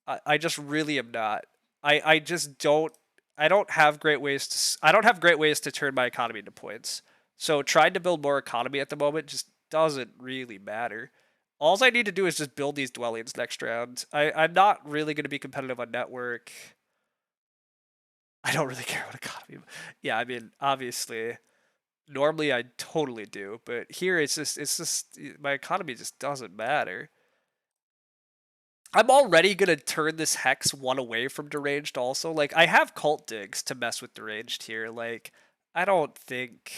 Speaker 2: I just really am not. I just don't. I don't have great ways to. I don't have great ways to turn my economy into points. So trying to build more economy at the moment just doesn't really matter. All I need to do is just build these dwellings next round. I'm not really going to be competitive on network. I don't really care what economy. Yeah, I mean, obviously, normally I totally do, but here it's just my economy just doesn't matter. I'm already gonna turn this hex one away from deranged also. Like I have cult digs to mess with deranged here. Like I don't think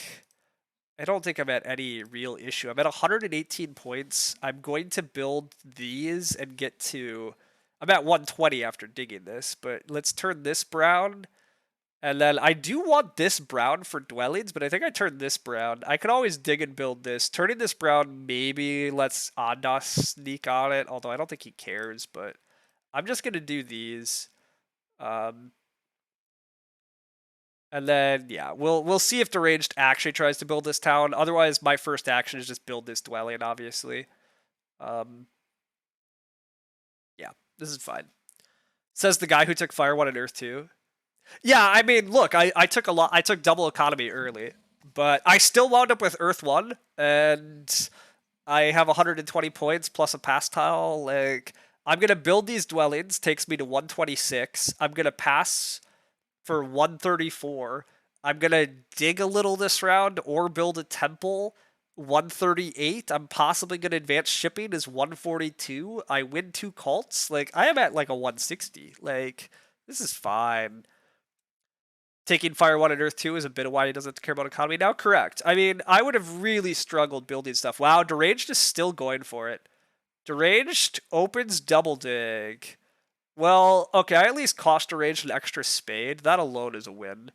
Speaker 2: I'm at any real issue. I'm at 118 points. I'm going to build these and get to I'm at 120 after digging this, but let's turn this brown. And then I do want this brown for dwellings, but I think I turned this brown. I could always dig and build this. Turning this brown maybe lets Andas sneak on it, although I don't think he cares, but I'm just gonna do these. Um, and then yeah, we'll see if deranged actually tries to build this town. Otherwise, my first action is just build this dwelling, obviously. Um, yeah, this is fine. Says the guy who took Fire 1 and Earth 2. Yeah, I mean, look, I took a lot. I took double economy early, but I still wound up with Earth 1, and I have 120 points plus a pass tile. Like, I'm gonna build these dwellings. Takes me to 126. I'm gonna pass for 134. I'm gonna dig a little this round or build a temple. 138. I'm possibly gonna advance shipping is 142. I win 2 cults. Like I am at like a 160. Like this is fine. Taking Fire 1 and Earth 2 is a bit of why he doesn't care about economy now. Correct. I mean, I would have really struggled building stuff. Wow, Deranged is still going for it. Deranged opens Double Dig. Well, okay, I at least cost Deranged an extra spade. That alone is a win.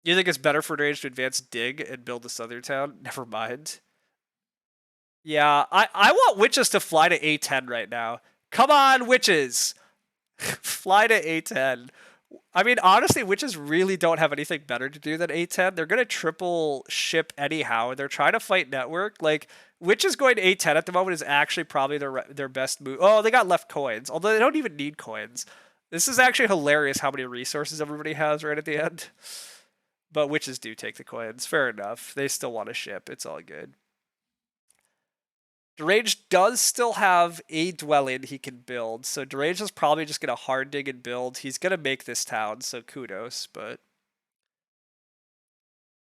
Speaker 2: You think it's better for Deranged to advance Dig and build this other town? Never mind. Yeah, I want Witches to fly to A10 right now. Come on, Witches! Fly to A10. I mean, honestly, witches really don't have anything better to do than A10. They're gonna triple ship anyhow. They're trying to fight network. Like, witches going to A10 at the moment is actually probably their best move. Oh, they got left coins, although they don't even need coins. This is actually hilarious how many resources everybody has right at the end. But witches do take the coins. Fair enough. They still want to ship. It's all good. Deranged does still have a dwelling he can build, so Deranged is probably just gonna hard dig and build. He's gonna make this town, so kudos, but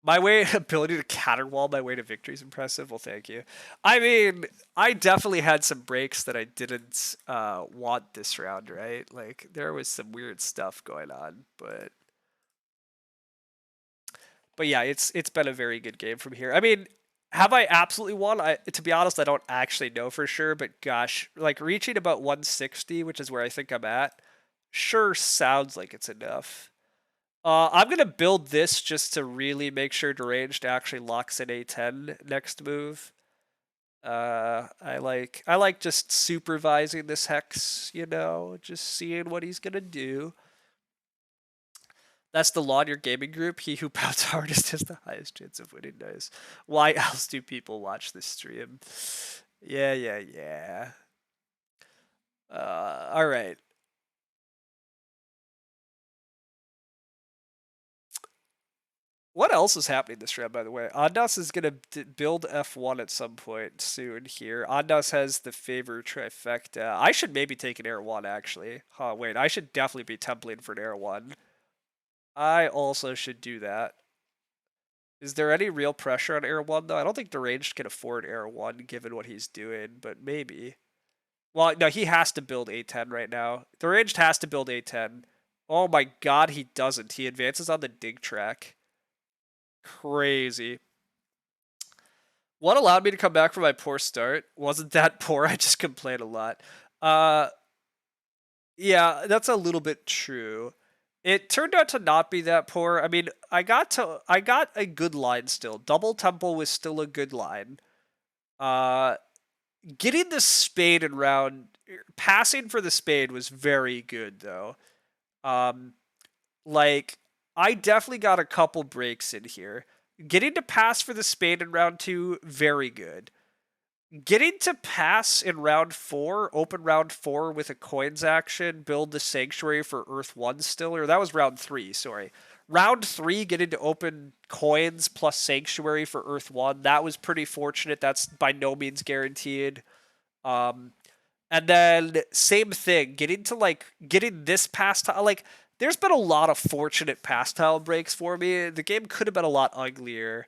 Speaker 2: my way ability to caterwall my way to victory is impressive. Well, thank you. I mean, I definitely had some breaks that I didn't want this round, right? Like there was some weird stuff going on, but yeah, it's been a very good game from here. I mean, have I absolutely won? To be honest, I don't actually know for sure, but gosh, like reaching about 160, which is where I think I'm at, sure sounds like it's enough. I'm gonna build this just to really make sure Deranged actually locks in A10 next move. I like just supervising this hex, just seeing what he's gonna do. That's the law in your gaming group. He who pouts hardest has the highest chance of winning. Nice. Why else do people watch this stream? Yeah, yeah, yeah. All right. What else is happening this round, by the way? Andas is going to build F1 at some point soon here. Andas has the favor trifecta. I should maybe take an Air 1, actually. Huh, wait. I should definitely be templing for an Air 1. I also should do that. Is there any real pressure on Air 1, though? I don't think Deranged can afford Air 1, given what he's doing, but maybe. Well, no, he has to build A10 right now. Deranged has to build A10. Oh my god, he doesn't. He advances on the dig track. Crazy. What allowed me to come back from my poor start wasn't that poor. I just complained a lot. Uh, yeah, that's a little bit true. It turned out to not be that poor. I mean, I got a good line still. Double temple was still a good line. Uh, getting the spade in round, passing for the spade was very good though. Um, like I definitely got a couple breaks in here. Getting to pass for the spade in round 2, very good. Getting to pass in round 4, open round 4 with a coins action, build the sanctuary for Earth 1 still, or that was round 3, sorry. Round 3, getting to open coins plus sanctuary for Earth 1, that was pretty fortunate. That's by no means guaranteed. Um, and then same thing, getting this pass tile, like there's been a lot of fortunate pass tile breaks for me. The game could have been a lot uglier.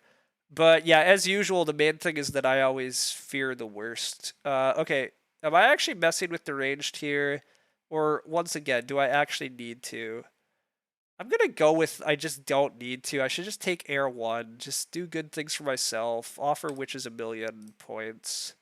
Speaker 2: But yeah, as usual, the main thing is that I always fear the worst. Okay, am I actually messing with the ranged here? Or once again, do I actually need to? I'm gonna go with I just don't need to. I should just take air 1, just do good things for myself, offer witches a million points.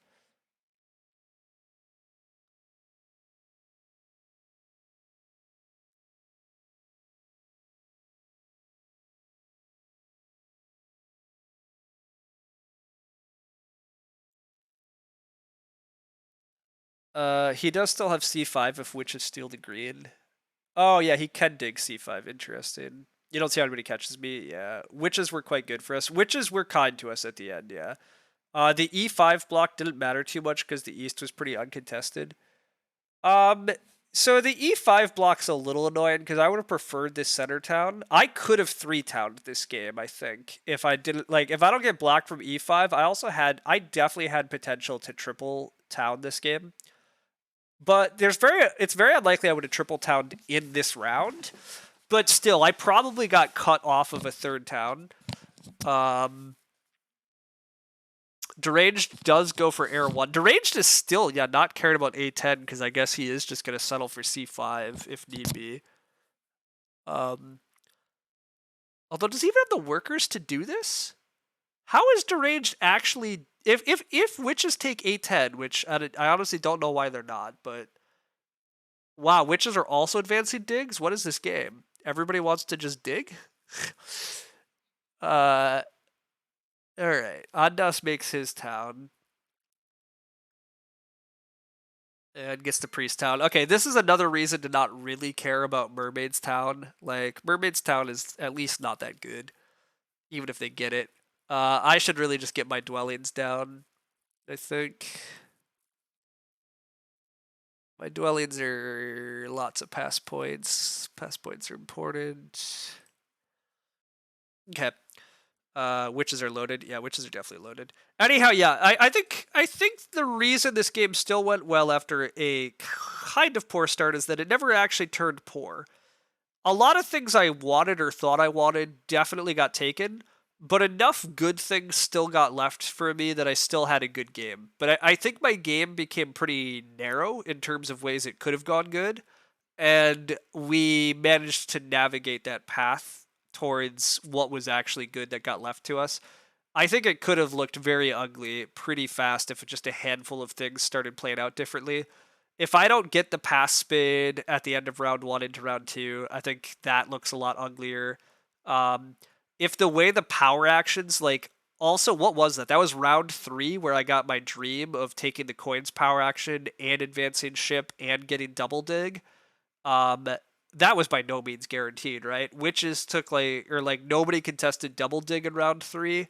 Speaker 2: He does still have C5 if witches steal the green. Oh yeah, he can dig C5. Interesting. You don't see how many catches me. Yeah, witches were quite good for us. Witches were kind to us at the end. Yeah. The E5 block didn't matter too much because the East was pretty uncontested. Um, so the E5 block's a little annoying because I would have preferred this center town. I could have 3-towned this game, I think, if I didn't if I don't get blocked from E5. I definitely had potential to triple town this game. But it's very unlikely I would have triple towned in this round. But still, I probably got cut off of a 3rd town. Deranged does go for air 1. Deranged is still, not caring about A10 because I guess he is just going to settle for C5 if need be. Although, does he even have the workers to do this? How is Deranged actually... If witches take A10, which I honestly don't know why they're not, but... Wow, witches are also advancing digs? What is this game? Everybody wants to just dig? Alright. Ondas makes his town. And gets to Priest Town. Okay, this is another reason to not really care about Mermaid's Town. Like, Mermaid's Town is at least not that good, even if they get it. I should really just get my dwellings down, I think. My dwellings are lots of pass points. Pass points are important. Okay. Witches are loaded. Yeah, witches are definitely loaded. Anyhow, yeah, I think the reason this game still went well after a kind of poor start is that it never actually turned poor. A lot of things I wanted or thought I wanted definitely got taken, but enough good things still got left for me that I still had a good game. But I think my game became pretty narrow in terms of ways it could have gone good, and we managed to navigate that path towards what was actually good that got left to us. I think it could have looked very ugly pretty fast if just a handful of things started playing out differently. If I don't get the pass spade at the end of round 1 into round 2, I think that looks a lot uglier. If the way the power actions, also, what was that? That was round 3 where I got my dream of taking the coins power action and advancing ship and getting double dig. That was by no means guaranteed, right? Witches took nobody contested double dig in round 3,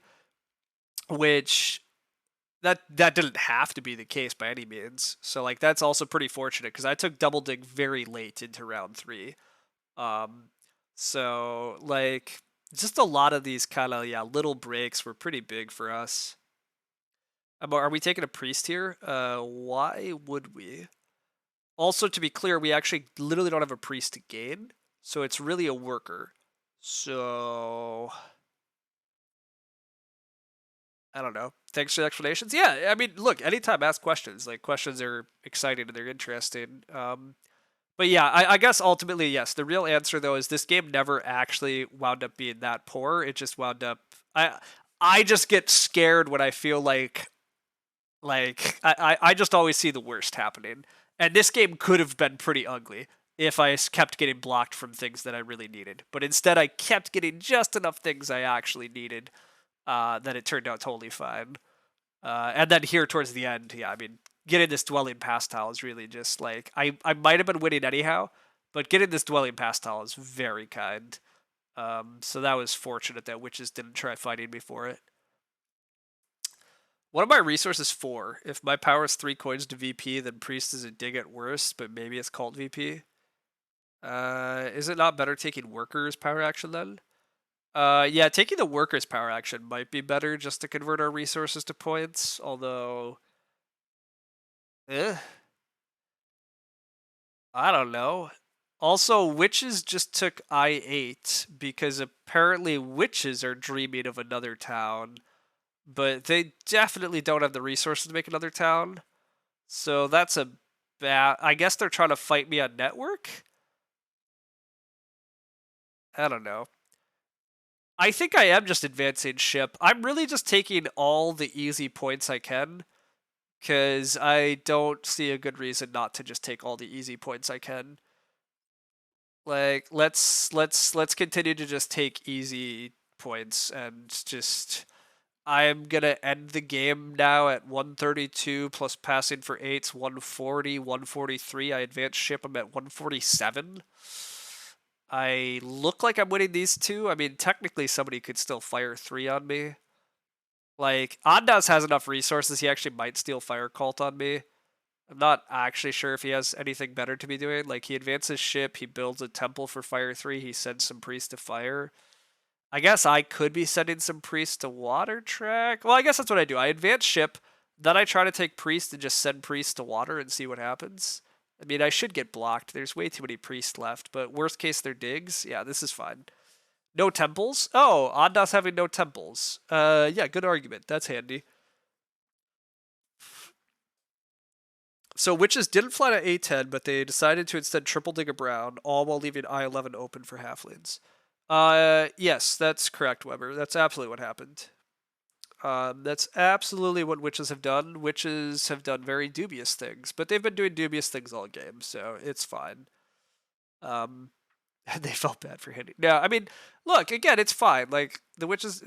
Speaker 2: which that didn't have to be the case by any means. So that's also pretty fortunate because I took double dig very late into round 3. So just a lot of these kind of little breaks were pretty big for us. Are we taking a priest here? Why would we? Also, to be clear, we actually literally don't have a priest to gain, so it's really a worker. So I don't know. Thanks for the explanations. Yeah, I mean, look, anytime ask questions. Questions are exciting and they're interesting. But yeah, I guess ultimately, yes. The real answer though is this game never actually wound up being that poor. It just wound up. I just get scared when I feel I just always see the worst happening. And this game could have been pretty ugly if I kept getting blocked from things that I really needed. But instead, I kept getting just enough things I actually needed that it turned out totally fine. And then here towards the end, yeah, I mean, getting this dwelling past tile is really just like I might have been winning anyhow, but getting this dwelling past tile is very kind. So that was fortunate that witches didn't try fighting me for it. What are my resources for? If my power is 3 coins to VP, then priest is a dig at worst, but maybe it's cult VP. Is it not better taking workers power action then? Yeah, taking the workers power action might be better just to convert our resources to points, although I don't know. Also, witches just took I8 because apparently witches are dreaming of another town, but they definitely don't have the resources to make another town. So that's a bad. I guess they're trying to fight me on network? I don't know. I think I am just advancing ship. I'm really just taking all the easy points I can because I don't see a good reason not to just take all the easy points I can. Like let's continue to just take easy points and just I'm gonna end the game now at 132 plus passing for 8's 140, 143. I advance ship, I'm at 147. I look like I'm winning these two. I mean, technically somebody could still fire 3 on me. Like, Ondas has enough resources, he actually might steal Fire Cult on me. I'm not actually sure if he has anything better to be doing. Like, he advances ship, he builds a temple for Fire 3, he sends some priests to fire. I guess I could be sending some priests to water track. Well, I guess that's what I do. I advance ship, then I try to take priests and just send priests to water and see what happens. I mean, I should get blocked. There's way too many priests left, but worst case, they're digs. Yeah, this is fine. No temples? Oh, Ondas having no temples. Yeah, good argument. That's handy. So witches didn't fly to A10, but they decided to instead triple dig a brown, all while leaving I11 open for halflings. Yes, that's correct, Weber. That's absolutely what happened. That's absolutely what witches have done. Witches have done very dubious things, but they've been doing dubious things all game, so it's fine. They felt bad for hitting. No, I mean, look again, it's fine. Like the witches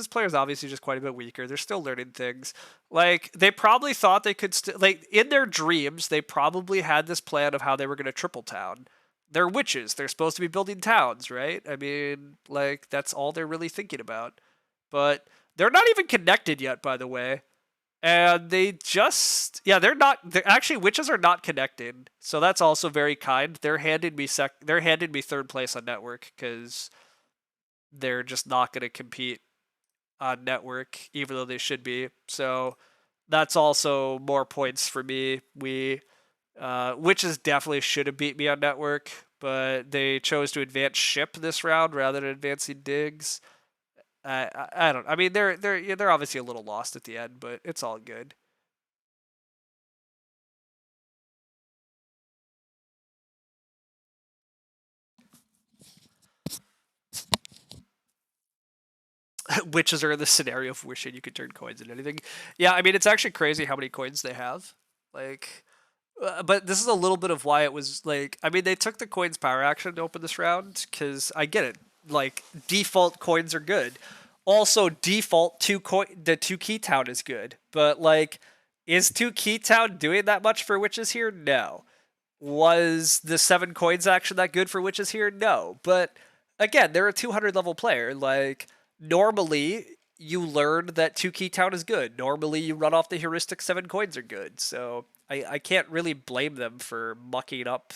Speaker 2: player is obviously just quite a bit weaker. They're still learning things. Like they probably thought they could like in their dreams, they probably had this plan of how they were going to triple town. They're witches. They're supposed to be building towns, right? I mean, like that's all they're really thinking about. But they're not even connected yet, by the way. And they just they're not they're, actually witches are not connected, so that's also very kind. They're handing me third place on network because they're just not going to compete on network even though they should be, so that's also more points for me. Witches definitely should have beat me on network, but they chose to advance ship this round rather than advancing digs. I don't. I mean, they're obviously a little lost at the end, but it's all good. Witches are in the scenario of wishing you could turn coins into anything. Yeah, I mean, it's actually crazy how many coins they have. Like, but this is a little bit of why it was like. I mean, they took the coins power action to open this round because I get it. Like, default coins are good. Also, default the 2 key town is good. But like, is 2 key town doing that much for witches here? No. Was the 7 coins action that good for witches here? No. But again, they're a 200 level player. Like, normally you learn that 2 key town is good. Normally you run off the heuristic 7 coins are good. So I can't really blame them for mucking up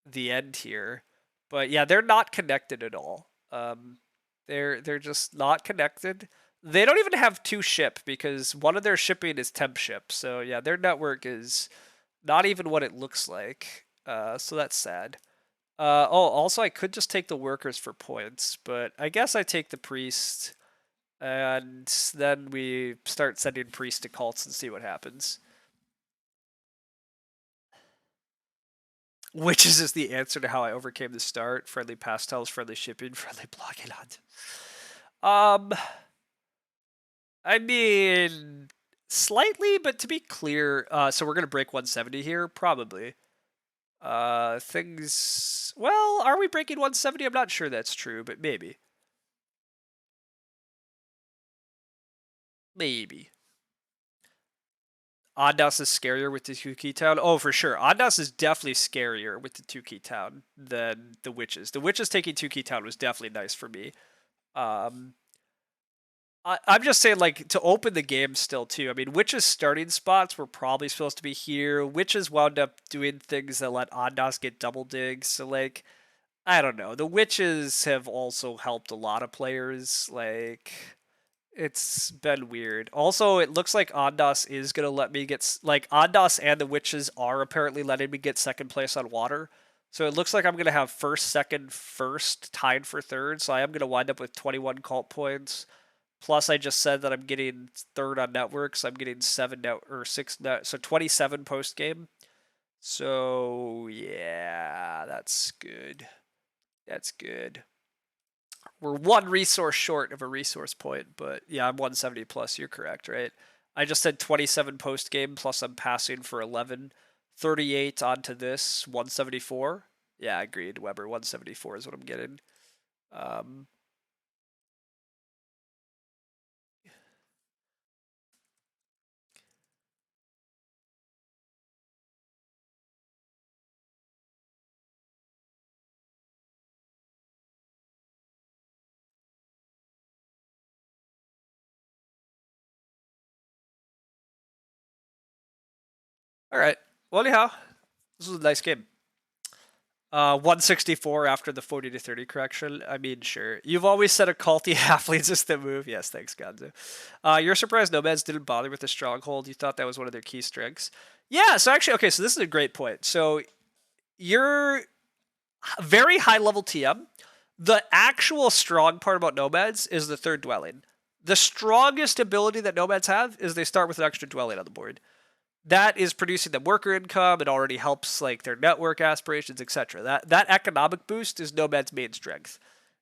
Speaker 2: the end here. But yeah, they're not connected at all. They're just not connected. They don't even have 2 ship because one of their shipping is temp ship. So yeah, their network is not even what it looks like. So that's sad. Also, I could just take the workers for points, but I guess I take the priest, and then we start sending priests to cults and see what happens. Which is the answer to how I overcame the start. Friendly pastels, friendly shipping, friendly blocking on. I mean, slightly, but to be clear, so we're gonna break 170 here, probably. Things. Well, are we breaking 170? I'm not sure that's true, but maybe. Maybe. Ondas is scarier with the two key town. Oh, for sure. Ondas is definitely scarier with the two key town than the witches. The witches taking two key town was definitely nice for me. Um, I'm just saying, like, to open the game still too. I mean, Witch's starting spots were probably supposed to be here. Witches wound up doing things that let Ondas get double digs. So, like, I don't know. The Witches have also helped a lot of players. Like, it's been weird. Also, it looks like Ondas is gonna let me get like Ondas and the Witches are apparently letting me get second place on water. So it looks like I'm gonna have first, second, first tied for third. So I am gonna wind up with 21 cult points. Plus, I just said that I'm getting third on networks. So I'm getting 6 net, so 27 post game. So yeah, that's good. That's good. We're one resource short of a resource point, but yeah, I'm 170 plus. You're correct, right? I just said 27 post game plus I'm passing for 11, 38 onto this 174. Yeah, agreed, Weber. 174 is what I'm getting. Um, all right. Well, anyhow, this was a nice game. 164 after the 40 to 30 correction. I mean, sure. You've always said a culty halfling system move. Yes, thanks, Gonzo. You're surprised Nomads didn't bother with the stronghold. You thought that was one of their key strengths. Yeah, so actually, okay, so this is a great point. So you're very high level TM. The actual strong part about Nomads is the third dwelling. The strongest ability that Nomads have is they start with an extra dwelling on the board. That is producing them worker income. It already helps like their network aspirations, etc. That economic boost is Nomad's main strength.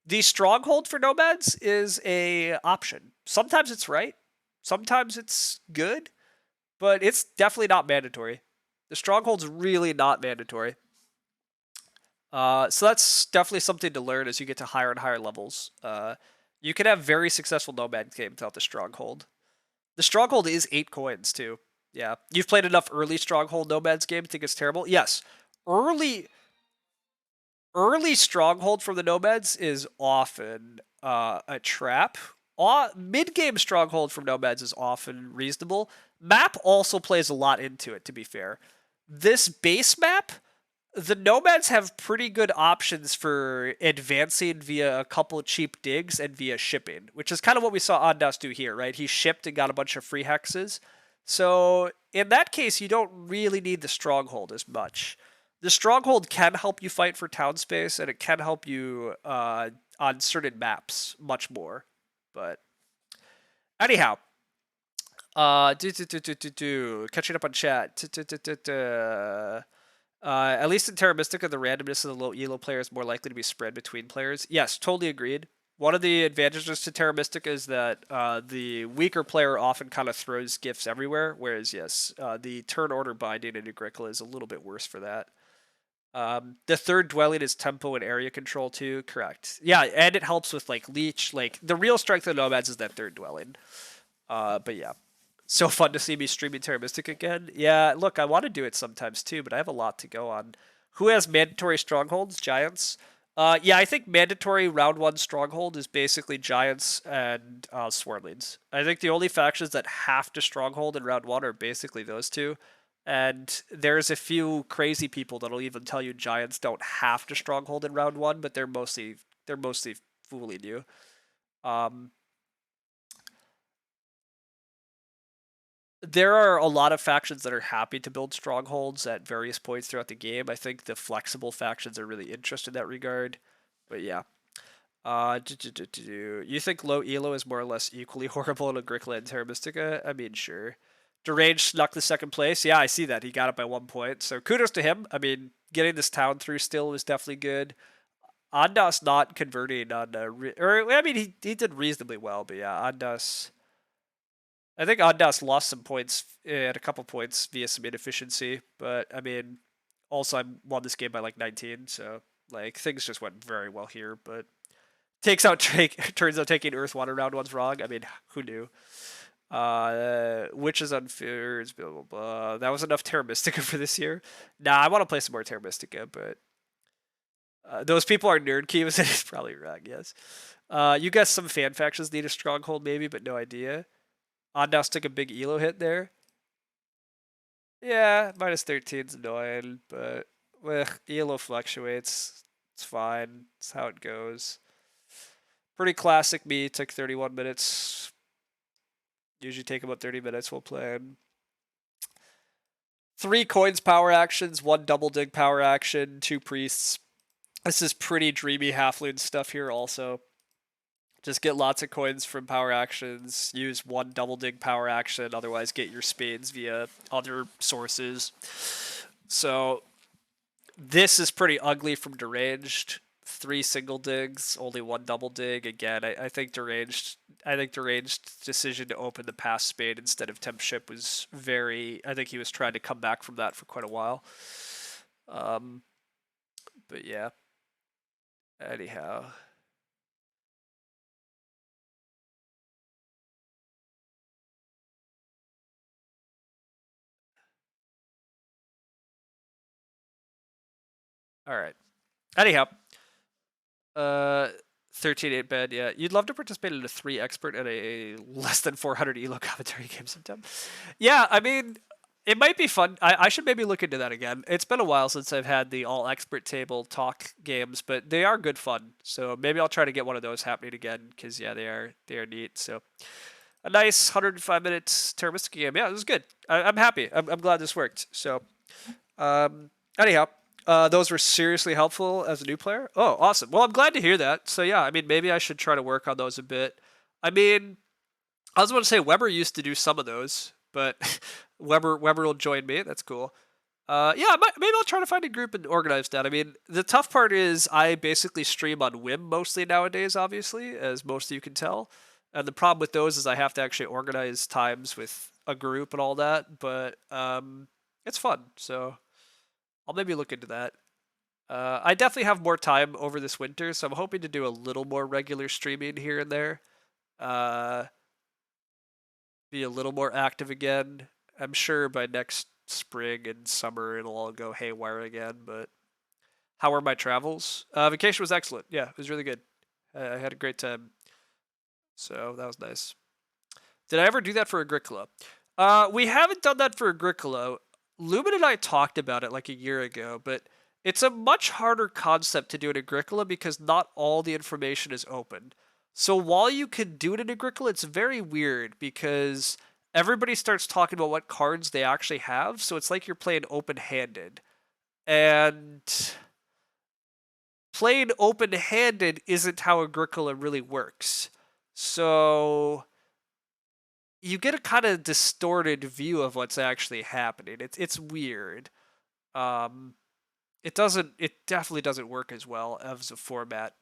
Speaker 2: The stronghold for Nomads is a option. Sometimes it's right, sometimes it's good, but it's definitely not mandatory. The stronghold's really not mandatory. So that's definitely something to learn as you get to higher and higher levels. You can have very successful Nomad game without the stronghold. The stronghold is 8 coins too. Yeah, you've played enough early stronghold Nomads game to think it's terrible. Yes, early stronghold from the Nomads is often a trap. Mid game stronghold from Nomads is often reasonable. Map also plays a lot into it. To be fair, this base map, the Nomads have pretty good options for advancing via a couple of cheap digs and via shipping, which is kind of what we saw Ondas do here, right? He shipped and got a bunch of free hexes. So in that case, you don't really need the stronghold as much. The stronghold can help you fight for town space, and it can help you on certain maps much more. But anyhow, catching up on chat. At least in Terra Mystica, the randomness of the low elo player is more likely to be spread between players. Yes, totally agreed. One of the advantages to Terra Mystica is that the weaker player often kind of throws gifts everywhere, whereas, yes, the turn order binding in Agricola is a little bit worse for that. The third dwelling is tempo and area control too, correct. Yeah, and it helps with like leech. Like the real strength of Nomads is that third dwelling. But yeah, so fun to see me streaming Terra Mystic again. Yeah, look, I want to do it sometimes too, but I have a lot to go on. Who has mandatory strongholds? Giants. Yeah, I think mandatory round one stronghold is basically Giants and Swarmlings. I think the only factions that have to stronghold in round one are basically those two. And there's a few crazy people that'll even tell you Giants don't have to stronghold in round one, but they're mostly fooling you. There are a lot of factions that are happy to build strongholds at various points throughout the game. I think the flexible factions are really interested in that regard. But yeah. You think low elo is more or less equally horrible in Agricola and Terra Mystica? I mean, sure. Deranged snuck the second place. Yeah, I see that. He got it by 1 point. So kudos to him. I mean, getting this town through still was definitely good. Ondas not converting on I mean, he did reasonably well, but yeah, Ondas. I think Ondas lost some points at a couple points via some inefficiency, but I mean, also I won this game by like 19, so like things just went very well here. But turns out taking Earth Water round one's wrong. I mean, who knew? Which is unfair. It's blah blah blah. That was enough Terra Mystica for this year. Nah, I want to play some more Terra Mystica, but those people are nerd keys. It's probably wrong. Yes. You guess some fan factions need a stronghold, maybe, but no idea. Ondas took a big elo hit there. Yeah, minus 13's annoying, but elo fluctuates. It's fine. It's how it goes. Pretty classic me. Took 31 minutes. Usually take about 30 minutes while playing. 3 coins power actions, 1 double dig power action, 2 priests. This is pretty dreamy halfloon stuff here also. Just get lots of coins from power actions, use 1 double dig power action, otherwise get your spades via other sources. So this is pretty ugly from deranged. 3 single digs, only 1 double dig. Again, I think deranged decision to open the pass spade instead of temp ship was very. I think he was trying to come back from that for quite a while. But yeah. Anyhow. All right. Anyhow. 13-8 bed, yeah. You'd love to participate in a 3 expert at a less than 400 elo commentary game sometime. Yeah, I mean, it might be fun. I should maybe look into that again. It's been a while since I've had the all expert table talk games, but they are good fun. So maybe I'll try to get one of those happening again because yeah, they are neat. So a nice 105 minutes Terra Mystica game. Yeah, it was good. I'm happy. I'm glad this worked. So anyhow. Those were seriously helpful as a new player. Oh, awesome. Well, I'm glad to hear that. So yeah, I mean, maybe I should try to work on those a bit. I mean, I was going to say Weber used to do some of those, but Weber will join me. That's cool. Yeah, maybe I'll try to find a group and organize that. I mean, the tough part is I basically stream on whim mostly nowadays, obviously, as most of you can tell. And the problem with those is I have to actually organize times with a group and all that. But it's fun, so I'll maybe look into that. I definitely have more time over this winter, so I'm hoping to do a little more regular streaming here and there. Be a little more active again. I'm sure by next spring and summer it'll all go haywire again, but how were my travels? Vacation was excellent. Yeah, it was really good. I had a great time. So that was nice. Did I ever do that for Agricola? We haven't done that for Agricola. Lumen and I talked about it like a year ago, but it's a much harder concept to do in Agricola because not all the information is open. So while you can do it in Agricola, it's very weird because everybody starts talking about what cards they actually have, so it's like you're playing open-handed. And playing open-handed isn't how Agricola really works. So you get a kind of distorted view of what's actually happening. It's weird. It definitely doesn't work as well as a format.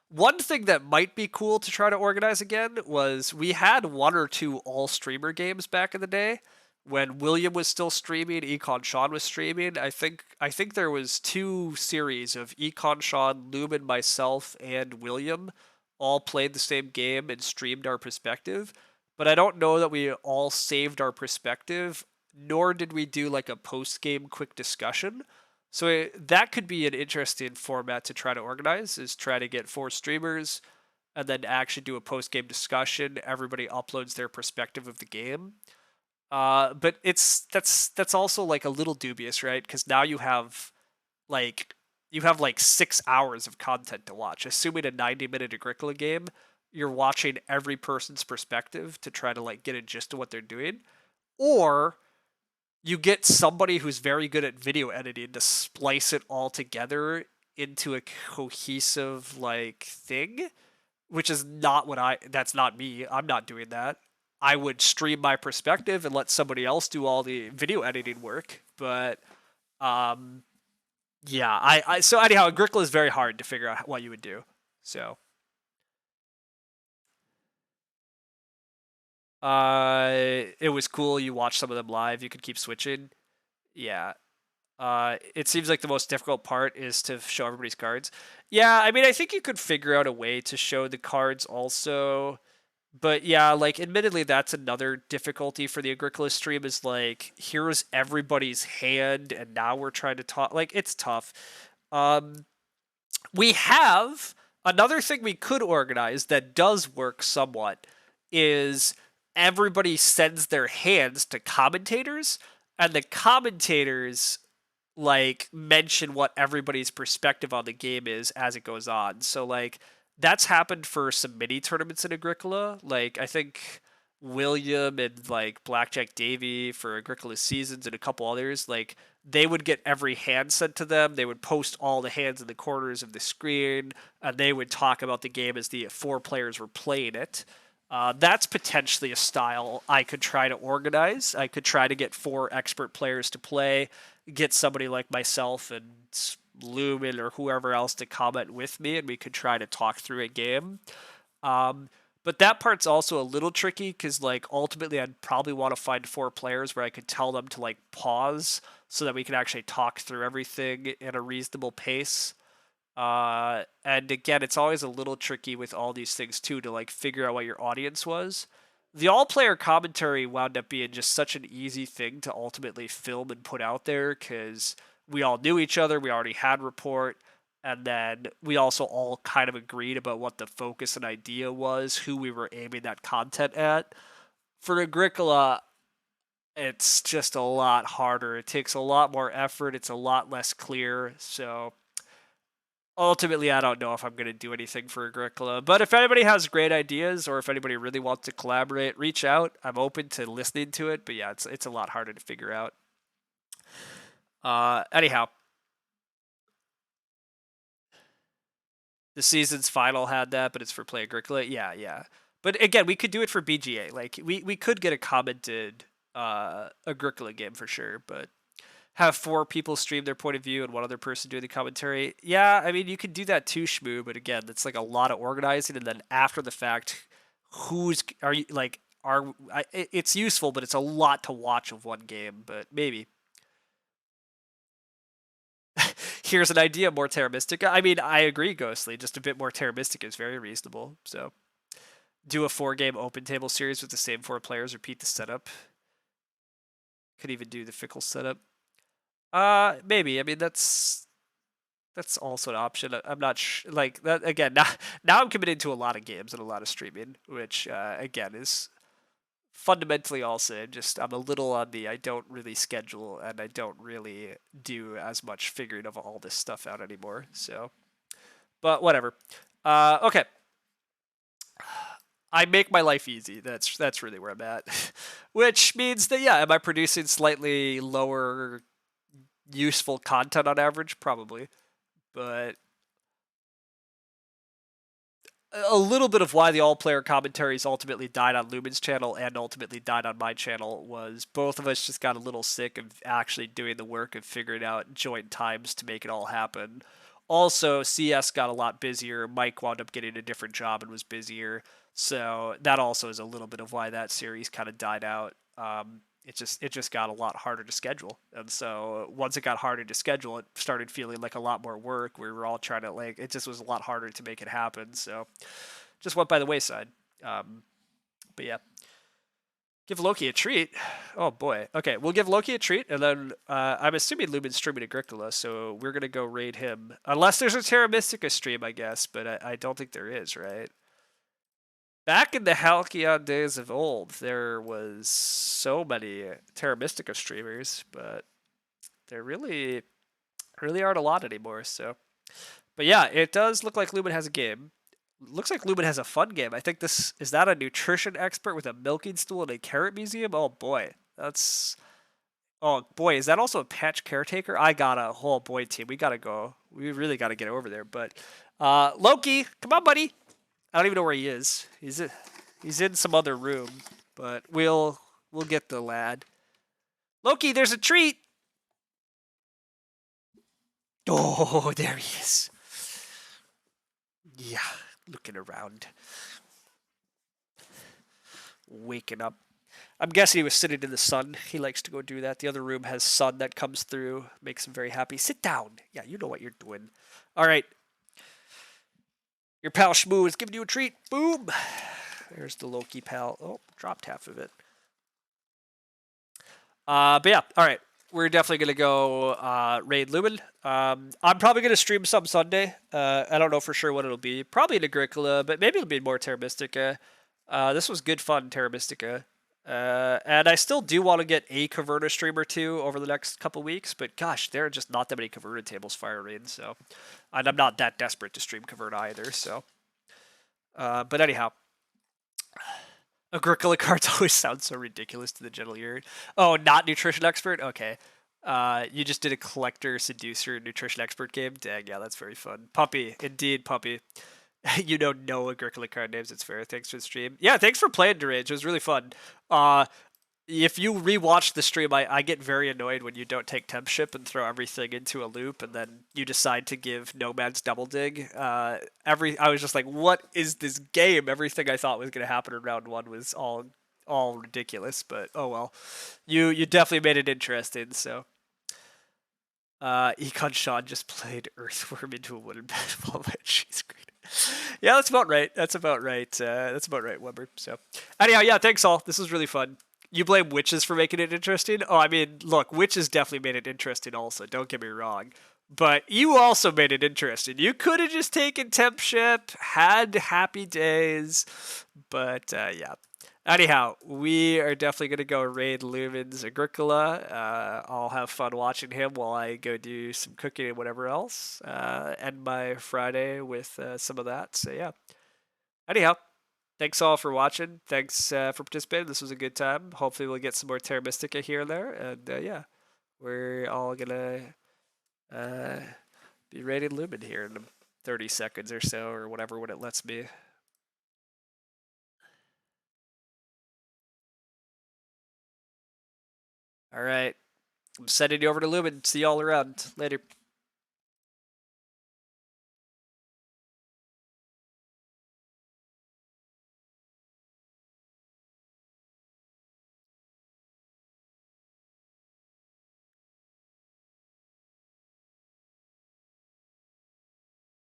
Speaker 2: One thing that might be cool to try to organize again was we had 1 or 2 all streamer games back in the day when William was still streaming, Econ Sean was streaming. I think there was 2 series of Econ Sean, Lumen, myself, and William all played the same game and streamed our perspective. But I don't know that we all saved our perspective, nor did we do like a post-game quick discussion. So that could be an interesting format to try to organize, is try to get 4 streamers and then actually do a post-game discussion. Everybody uploads their perspective of the game. But that's also like a little dubious, right? Because now you have like 6 hours of content to watch. Assuming a 90-minute Agricola game, you're watching every person's perspective to try to like get a gist of what they're doing. Or you get somebody who's very good at video editing to splice it all together into a cohesive like thing, which is not that's not me. I'm not doing that. I would stream my perspective and let somebody else do all the video editing work. But yeah, I so anyhow, Agricola is very hard to figure out what you would do. So it was cool. You watch some of them live. You could keep switching. Yeah. It seems like the most difficult part is to show everybody's cards. Yeah, I mean, I think you could figure out a way to show the cards also, But yeah, like admittedly, that's another difficulty for the Agricola stream is like here's everybody's hand, and now we're trying to talk. Like it's tough. Um, we have another thing we could organize that does work somewhat is everybody sends their hands to commentators, and the commentators like mention what everybody's perspective on the game is as it goes on. So like that's happened for some mini tournaments in Agricola. Like I think William and like Blackjack Davy for Agricola Seasons and a couple others, like they would get every hand sent to them. They would post all the hands in the corners of the screen, and they would talk about the game as the four players were playing it. That's potentially a style I could try to organize. I could try to get four expert players to play, get somebody like myself and Lumen or whoever else to comment with me, and we could try to talk through a game. Um, but that part's also a little tricky because, like, ultimately, I'd probably want to find four players where I could tell them to like pause so that we can actually talk through everything in a reasonable pace. And again, it's always a little tricky with all these things too to like figure out what your audience was. The all player commentary wound up being just such an easy thing to ultimately film and put out there because we all knew each other, we already had rapport, and then we also all kind of agreed about what the focus and idea was, who we were aiming that content at. For Agricola, it's just a lot harder. It takes a lot more effort, it's a lot less clear, so ultimately, I don't know if I'm going to do anything for Agricola. But if anybody has great ideas or if anybody really wants to collaborate, reach out. I'm open to listening to it. But yeah, it's a lot harder to figure out. Anyhow, the season's final had that, but it's for Play Agricola. Yeah, yeah. But again, we could do it for BGA. Like we could get a commented Agricola game for sure, but have four people stream their point of view and one other person doing the commentary. Yeah, I mean you could do that too, Shmoo, but again, that's like a lot of organizing, and then after the fact, who's are you like are it's useful, but it's a lot to watch of one game. But maybe here's an idea: more Terra Mystica. I mean, I agree, Ghostly. Just a bit more Terra Mystica is very reasonable. So do a 4 game open table series with the same four players. Repeat the setup. Could even do the fickle setup. Maybe. I mean, that's also an option. I'm not like that again. Now I'm committed to a lot of games and a lot of streaming, which again is fundamentally also just I'm a little on the I don't really schedule and I don't really do as much figuring of all this stuff out anymore. So, but whatever. Okay. I make my life easy. That's really where I'm at, which means that yeah, am I producing slightly lower useful content on average? Probably, but a little bit of why the all-player commentaries ultimately died on Lumen's channel and ultimately died on my channel was both of us just got a little sick of actually doing the work of figuring out joint times to make it all happen. Also, CS got a lot busier. Mike wound up getting a different job and was busier. So that also is a little bit of why that series kind of died out. It just got a lot harder to schedule, and so once it got harder to schedule, it started feeling like a lot more work. We were all trying to like it just was a lot harder to make it happen. So just went by the wayside. But yeah, give Loki a treat. Oh boy. Okay, we'll give Loki a treat, and then I'm assuming Lumen's streaming Agricola, so we're gonna go raid him. Unless there's a Terra Mystica stream, I guess, but I don't think there is, right? Back in the Halcyon days of old, there was so many Terra Mystica streamers, but there really aren't a lot anymore. So, but yeah, it does look like Lumen has a game. Looks like Lumen has a fun game. I think this is that a nutrition expert with a milking stool and a carrot museum. Oh boy, that's oh boy, is that also a patch caretaker? I got a whole boy team. We gotta go. We really gotta get over there. But Loki, come on, buddy. I don't even know where he is. He's in some other room, but we'll get the lad. Loki, there's a treat. Oh, there he is. Yeah, looking around, waking up. I'm guessing he was sitting in the sun. He likes to go do that. The other room has sun that comes through, makes him very happy. Sit down. Yeah, you know what you're doing. All right. Your pal Shmoo is giving you a treat. Boom. There's the Loki pal. Oh, dropped half of it. But yeah, all right. We're definitely gonna go raid Lumen. I'm probably gonna stream some Sunday. I don't know for sure what it'll be. Probably an Agricola, but maybe it'll be more Terra Mystica. This was good fun, Terra Mystica. And I still do want to get a converter stream or two over the next couple weeks, but gosh, there are just not that many converted tables firing. So, and I'm not that desperate to stream convert either. So, but anyhow, Agricola cards always sound so ridiculous to the general ear. Oh, not nutrition expert? Okay. You just did a collector, seducer, nutrition expert game? Dang, yeah, that's very fun. Puppy, indeed, Puppy. You know no Agricola card names, it's fair. Thanks for the stream. Yeah, thanks for playing, Derage. It was really fun. If you rewatch the stream, I get very annoyed when you don't take temp ship and throw everything into a loop, and then you decide to give Nomad's double dig. I was just like, what is this game? Everything I thought was gonna happen in round one was all ridiculous. But oh well, you definitely made it interesting. So, Econ Sean just played Earthworm into a wooden basketball match. She's great. Yeah, that's about right. That's about right. That's about right, Weber. So, anyhow, yeah, thanks all. This was really fun. You blame witches for making it interesting? Oh, I mean, look, witches definitely made it interesting also, don't get me wrong. But you also made it interesting. You could have just taken temp ship, had happy days, but yeah. Anyhow, we are definitely going to go raid Lumen's Agricola. I'll have fun watching him while I go do some cooking and whatever else. End my Friday with some of that. So yeah. Anyhow, thanks all for watching. Thanks for participating. This was a good time. Hopefully we'll get some more Terra Mystica here and there. And yeah, we're all gonna be raiding Lumen here in 30 seconds or so, or whatever when it lets me. All right, I'm sending you over to Lumen. See y'all around later.